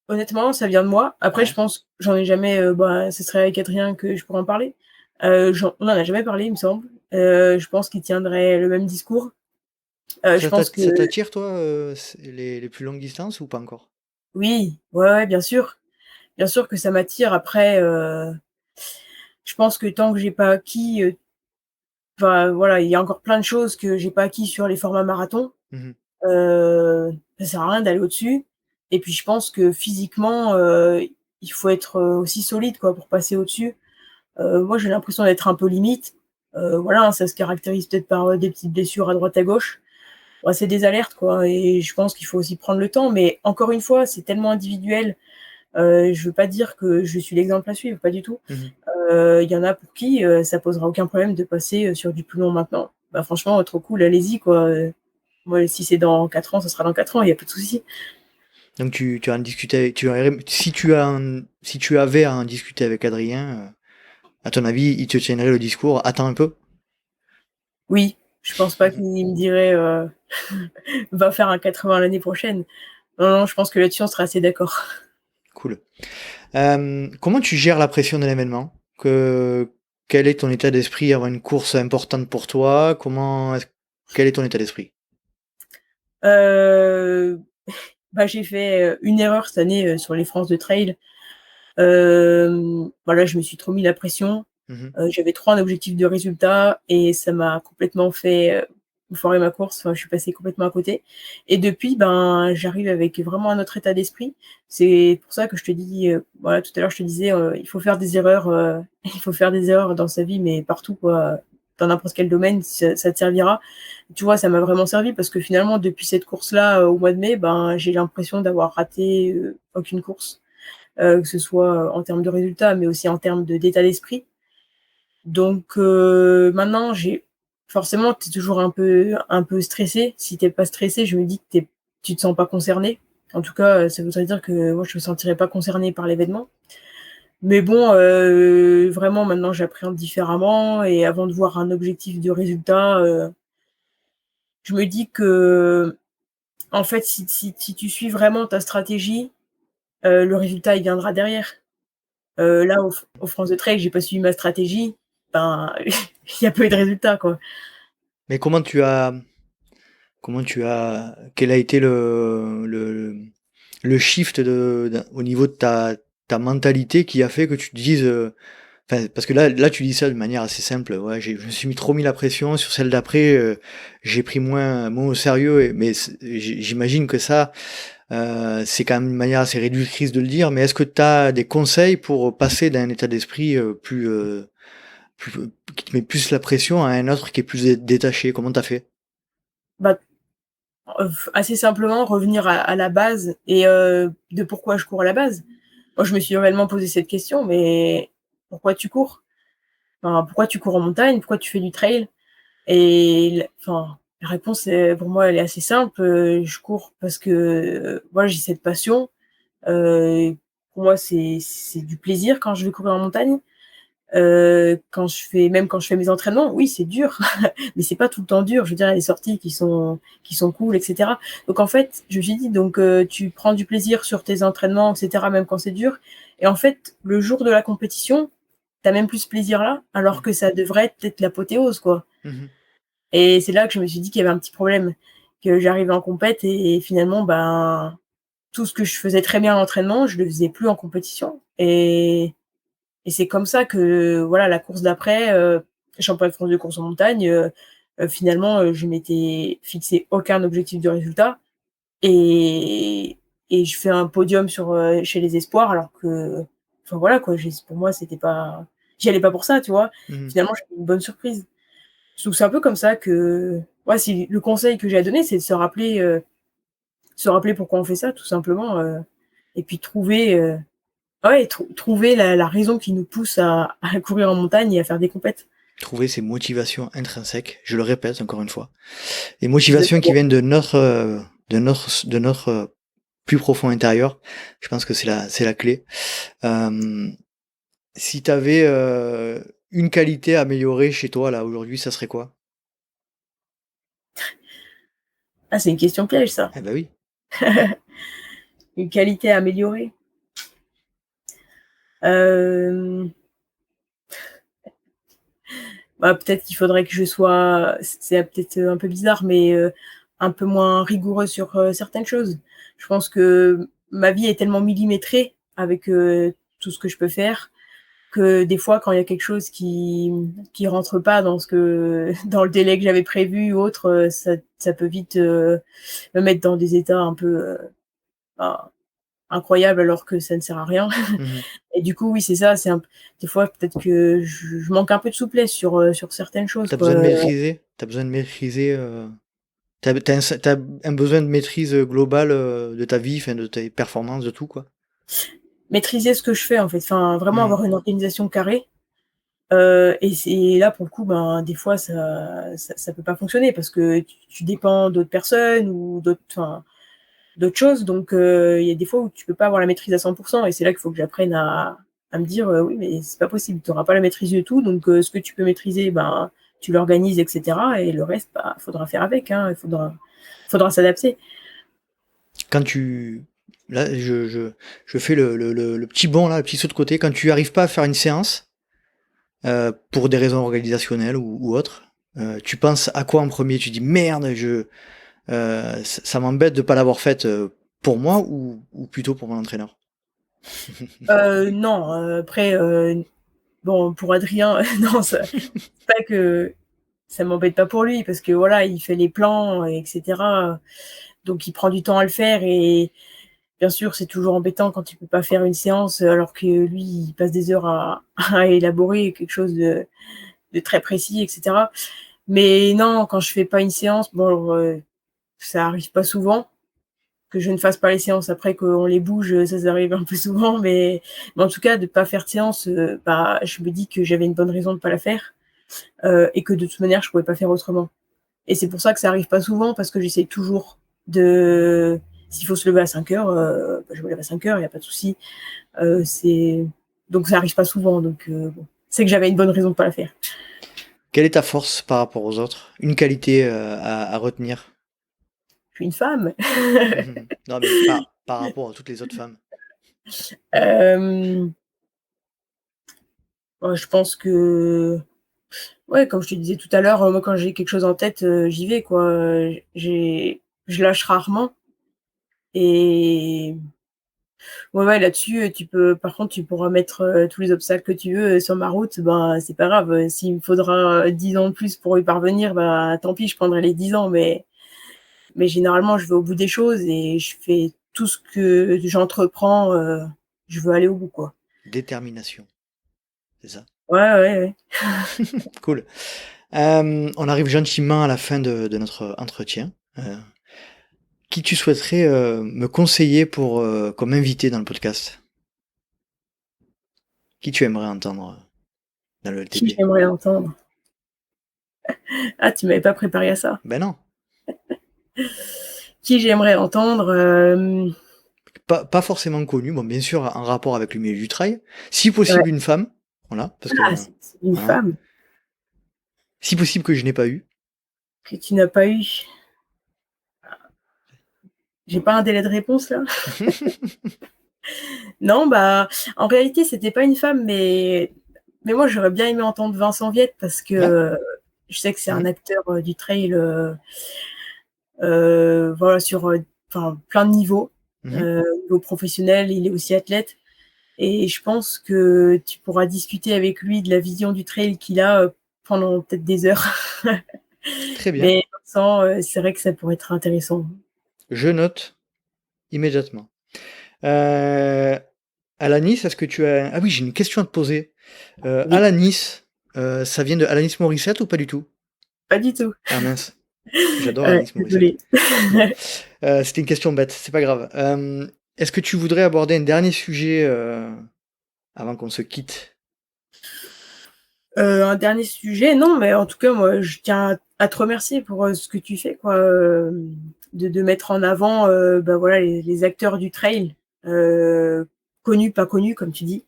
Honnêtement, ça vient de moi. Après, je Ouais. pense j'en ai jamais, bah, ce serait avec Adrien que je pourrais en parler. On en a jamais parlé, il me semble. Je pense qu'il tiendrait le même discours. Je pense que Ça t'attire, toi, les plus longues distances ou pas encore? oui, ouais, ouais, bien sûr. Bien sûr que ça m'attire. Après, je pense que tant que j'ai pas acquis, enfin, voilà, il y a encore plein de choses que j'ai pas acquis sur les formats marathon. Mhm. Ça sert à rien d'aller au-dessus. Et puis je pense que physiquement, il faut être, aussi solide, quoi, pour passer au-dessus. Moi, j'ai l'impression d'être un peu limite. Voilà, hein, ça se caractérise peut-être par des petites blessures à droite à gauche. Ouais, c'est des alertes, quoi. Et je pense qu'il faut aussi prendre le temps. Mais encore une fois, c'est tellement individuel. Je veux pas dire que je suis l'exemple à suivre, pas du tout. Mhm. Il y en a pour qui ça posera aucun problème de passer sur du plus long maintenant. Bah, franchement, trop cool, allez-y, quoi. Moi, si c'est dans 4 ans, ça sera dans 4 ans, il n'y a pas de souci. Donc tu as en discuté avec, si tu avais à en discuter avec Adrien, à ton avis, il te tiendrait le discours, attends un peu? Oui, je pense pas qu'il me dirait va faire un 80 l'année prochaine. Non, non, je pense que là-dessus, on sera assez d'accord. Cool. Comment tu gères la pression de l'événement? Quel est ton état d'esprit avant une course importante pour toi? Quel est ton état d'esprit? Euh, Bah, j'ai fait une erreur cette année sur les France de trail. Voilà, je me suis trop mis la pression. Mhm. J'avais trop un objectif de résultat et ça m'a complètement fait foirer ma course. Enfin, je suis passée complètement à côté. Et depuis, ben, j'arrive avec vraiment un autre état d'esprit. C'est pour ça que je te dis, voilà, tout à l'heure, je te disais, il faut faire des erreurs, il faut faire des erreurs dans sa vie, mais partout, quoi. Dans n'importe quel domaine, ça te servira. Tu vois, ça m'a vraiment servi parce que finalement, depuis cette course-là, au mois de mai, ben, j'ai l'impression d'avoir raté aucune course, que ce soit en termes de résultats, mais aussi en termes d'état d'esprit. Donc maintenant, j'ai forcément, tu es toujours un peu stressé. Si tu pas stressé, je me dis que tu te sens pas concerné. En tout cas, ça voudrait dire que moi, je me sentirais pas concernée par l'événement. Mais bon, vraiment maintenant j'appréhende différemment et avant de voir un objectif de résultat, je me dis que en fait si tu suis vraiment ta stratégie, le résultat il viendra derrière. Là au France de Trail, j'ai pas suivi ma stratégie, ben, il y a pas eu de résultat, quoi. Mais quel a été le shift au niveau de ta mentalité qui a fait que tu te dises, enfin, parce que là, tu dis ça de manière assez simple. Ouais, je me suis trop mis la pression sur celle d'après. J'ai pris moins au sérieux. Mais j'imagine que ça, c'est quand même une manière assez réductrice de le dire. Mais est-ce que tu as des conseils pour passer d'un état d'esprit plus, qui te met plus la pression à un autre qui est plus détaché? Comment t'as fait? Bah, assez simplement revenir à la base et de pourquoi je cours à la base. Moi, je me suis réellement posé cette question, mais pourquoi tu cours? Enfin, pourquoi tu cours en montagne? Pourquoi tu fais du trail? Et la réponse est pour moi, elle est assez simple, je cours parce que, voilà, j'ai cette passion. Pour moi, c'est du plaisir quand je vais courir en montagne. Quand je fais mes entraînements, oui, c'est dur, mais c'est pas tout le temps dur. Je veux dire, il y a des sorties qui sont cool, et cetera. Donc en fait, je me suis dit donc tu prends du plaisir sur tes entraînements, et cetera, même quand c'est dur. Et en fait, le jour de la compétition, tu même plus ce plaisir-là, alors Mmh. que ça devrait être peut-être l'apothéose, quoi. Mmh. Et c'est là que je me suis dit qu'il y avait un petit problème, que j'arrivais en compète et finalement, ben, tout ce que je faisais très bien à l'entraînement, je le faisais plus en compétition. Et c'est comme ça que, voilà, la course d'après, championnat de France de course en montagne, finalement, je m'étais fixé aucun objectif de résultat et je fais un podium chez les espoirs alors que, enfin voilà quoi, pour moi c'était pas, j'y allais pas pour ça, tu vois? Mmh. Finalement, j'ai eu une bonne surprise. Donc c'est un peu comme ça que, ouais, si le conseil que j'ai à donner, c'est de se rappeler pourquoi on fait ça tout simplement, et puis trouver la raison qui nous pousse à courir en montagne et à faire des compètes. Trouver ces motivations intrinsèques, je le répète encore une fois. Les motivations qui Exactement. viennent de notre plus profond intérieur. Je pense que c'est la clé. Hem, Si tu avais, une qualité à améliorer chez toi là aujourd'hui, ça serait quoi? Ah, c'est une question piège ça. Eh bah oui, Une qualité à améliorer? Hem, Bah, peut-être qu'il faudrait que je sois, c'est peut-être un peu bizarre, mais un peu moins rigoureuse sur, certaines choses. Je pense que ma vie est tellement millimétrée avec, tout ce que je peux faire, que des fois, quand il y a quelque chose qui rentre pas dans ce que dans le délai que j'avais prévu ou autre, ça peut vite, me mettre dans des états un peu, bah, incroyables alors que ça ne sert à rien. mmh. Et du coup, oui, c'est ça, c'est un p des fois peut-être que je manque un peu de souplesse sur certaines choses, Tu quoi, besoin de maîtriser, t'as besoin de maîtriser, tu un besoin de maîtrise, globale, de ta vie, enfin de tes performances, de tout quoi? maîtriser ce que je fais, en fait, enfin, vraiment Mmh. avoir une organisation carrée, et c'est là, pour le coup, ben, des fois, ça peut pas fonctionner parce que tu dépends d'autres personnes ou d'autres choses, donc il y a des fois où tu peux pas avoir la maîtrise à 100 et c'est là qu'il faut que j'apprenne à me dire: «Oui, mais c'est pas possible, tu auras pas la maîtrise de tout, donc ce que tu peux maîtriser, ben, tu l'organises et cetera et le reste, bah, faudra faire avec, hein, il faudra s'adapter». Quand tu Là, je fais le petit bond là, le petit saut de côté. Quand tu arrives pas à faire une séance, pour des raisons organisationnelles ou autres, tu penses à quoi en premier? Tu dis: «Merde, ça m'embête de pas l'avoir faite», pour moi ou plutôt pour mon entraîneur? Non, après, bon, pour Adrien, non, ça c'est pas que ça m'embête pas pour lui parce que voilà, il fait les plans et cetera, donc il prend du temps à le faire et bien sûr, c'est toujours embêtant quand il peut pas faire une séance, alors que lui, il passe des heures à à élaborer quelque chose de très précis et cetera. Mais non, quand je fais pas une séance, bon, ça arrive pas souvent que je ne fasse pas les séances après qu'on les bouge, ça arrive un peu souvent, mais en tout cas de pas faire de séance, bah, je me dis que j'avais une bonne raison de pas la faire, et que de toute manière je pouvais pas faire autrement. Et c'est pour ça que ça arrive pas souvent parce que j'essaie toujours s'il faut se lever à 5 heures, bah, je me lève à 5 heures, il y a pas de souci. C'est Donc ça arrive pas souvent. Donc bon. C'est que j'avais une bonne raison de pas la faire. Quelle est ta force par rapport aux autres? Une qualité à retenir? Je suis une femme. Non, mais par rapport à toutes les autres femmes. Je pense que, ouais, comme je te disais tout à l'heure, moi quand j'ai quelque chose en tête, j'y vais quoi. Je lâche rarement et ouais, là-dessus, par contre, tu pourras mettre tous les obstacles que tu veux sur ma route, ben c'est pas grave. S'il me faudra 10 ans de plus pour y parvenir, bah tant pis, je prendrai les 10 ans, mais généralement, je vais au bout des choses et je fais tout ce que j'entreprends, je veux aller au bout, quoi. Détermination, c'est ça? Ouais. Cool. On arrive gentiment à la fin de notre entretien. Qui tu souhaiterais me conseiller pour comme invité dans le podcast? Qui tu aimerais entendre dans le Qui LTP? j'aimerais entendre? Ah, tu m'avais pas préparé à ça. Ben non. Qui j'aimerais entendre? Pas forcément connu, bon, bien sûr, en rapport avec le milieu du trail. Si possible, Ouais. une femme. Voilà, parce que C'est une voilà. femme Si possible que je n'ai pas eu. que tu n'as pas eu. J'ai pas un délai de réponse là. Non, bah, en réalité, c'était pas une femme, mais moi, j'aurais bien aimé entendre Vincent Viette parce Ouais. que je sais que c'est un acteur du trail, voilà, sur plein de niveaux. Au niveau professionnel, il est aussi athlète. Et je pense que tu pourras discuter avec lui de la vision du trail qu'il a pendant peut-être des heures. Très bien. Mais Vincent, c'est vrai que ça pourrait être intéressant. Je note immédiatement. Alanis, est-ce que tu as... Ah oui, j'ai une question à te poser. Oui. Alanis, ça vient de Alanis Morissette ou pas du tout? Pas du tout. Ah mince, j'adore Alanis Morissette. Désolée. C'était une question bête, c'est pas grave. Est-ce que tu voudrais aborder un dernier sujet avant qu'on se quitte? Un dernier sujet, non, mais en tout cas, moi, je tiens à te remercier pour ce que tu fais, quoi, de mettre en avant, voilà, les acteurs du trail, connus, pas connus, comme tu dis.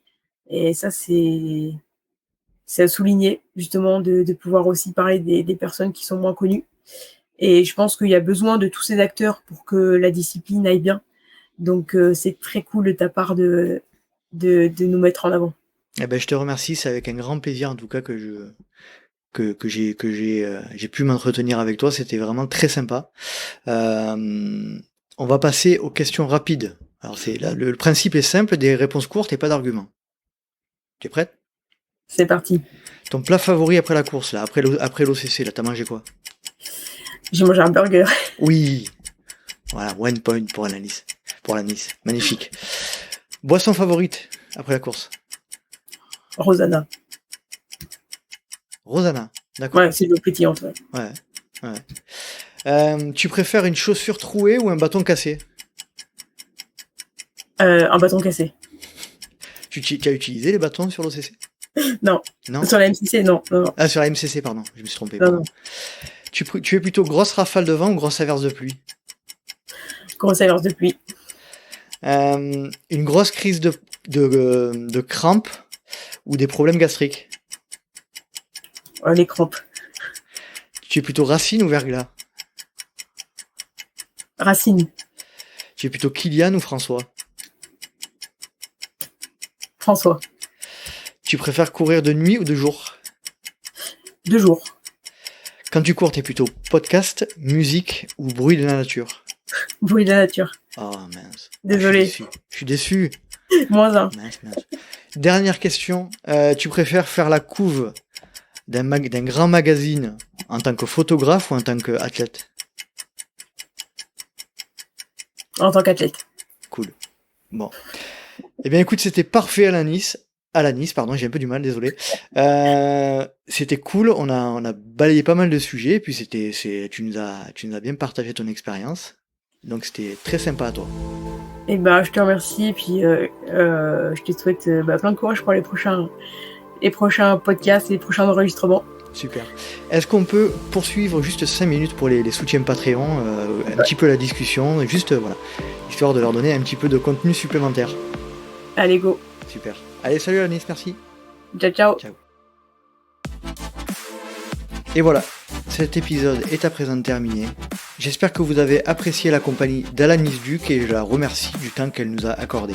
Et ça, c'est à souligner, justement, de pouvoir aussi parler des personnes qui sont moins connues. Et je pense qu'il y a besoin de tous ces acteurs pour que la discipline aille bien. Donc, c'est très cool de ta part de nous mettre en avant. Eh ben, je te remercie, c'est avec un grand plaisir en tout cas que j'ai pu m'entretenir avec toi, c'était vraiment très sympa. On va passer aux questions rapides. Alors le principe est simple, des réponses courtes et pas d'arguments. Tu es prête? C'est parti. Ton plat favori après la course, là, après l'OCC, là, t'as mangé quoi? J'ai mangé un burger. Oui. Voilà, 1 point pour Alanis. Magnifique. Boisson favorite après la course? Rosanna. D'accord. Ouais, c'est l'eau pétillante. Ouais. Tu préfères une chaussure trouée ou un bâton cassé? Un bâton cassé. Tu as utilisé les bâtons sur l'OCC? Non. Non. Sur la MCC, non. Ah, sur la MCC, pardon. Je me suis trompé. Non. Tu es plutôt grosse rafale de vent ou grosse averse de pluie? Grosse averse de pluie. Une grosse crise de crampes ou des problèmes gastriques? Les crampes. Tu es plutôt Racine ou Verglas? Racine. Tu es plutôt Kylian ou François? François. Tu préfères courir de nuit ou de jour? De jour. Quand tu cours, t'es plutôt podcast, musique ou bruit de la nature? Bruit de la nature. Oh mince. Désolé. Je suis déçu. -1. Mince. Dernière question. Tu préfères faire la couve d'un grand magazine en tant que photographe ou en tant qu'athlète? En tant qu'athlète. Cool. Bon. Eh bien écoute, c'était parfait Alanis, pardon, j'ai un peu du mal, désolé. C'était cool, on a balayé pas mal de sujets, et puis tu nous as bien partagé ton expérience. Donc c'était très sympa à toi. Et je te remercie, et puis je te souhaite plein de courage pour les prochains podcasts et les prochains enregistrements. Super. Est-ce qu'on peut poursuivre juste 5 minutes pour les soutiens Patreon, un petit peu la discussion, juste voilà, histoire de leur donner un petit peu de contenu supplémentaire. Allez, go. Super. Allez, salut Anis, merci. Ciao, ciao. Ciao. Et voilà, cet épisode est à présent terminé. J'espère que vous avez apprécié la compagnie d'Alanis Duc et je la remercie du temps qu'elle nous a accordé.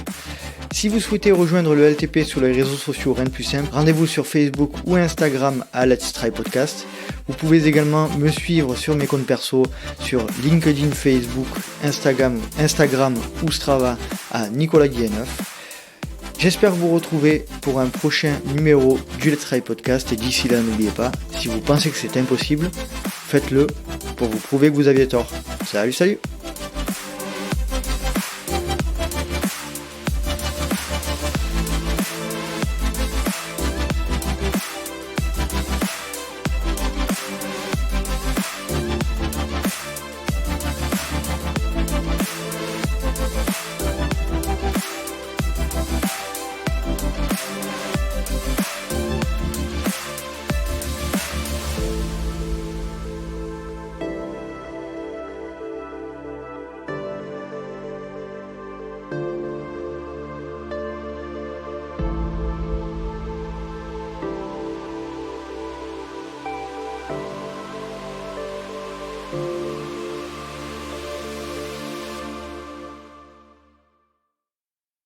Si vous souhaitez rejoindre le LTP sur les réseaux sociaux, rien de plus simple, rendez-vous sur Facebook ou Instagram à Let's Try Podcast. Vous pouvez également me suivre sur mes comptes perso sur LinkedIn, Facebook, Instagram ou Strava à Nicolas Guilleneuf. J'espère vous retrouver pour un prochain numéro du Let's Try Podcast et d'ici là n'oubliez pas, si vous pensez que c'est impossible, faites-le pour vous prouver que vous aviez tort. Salut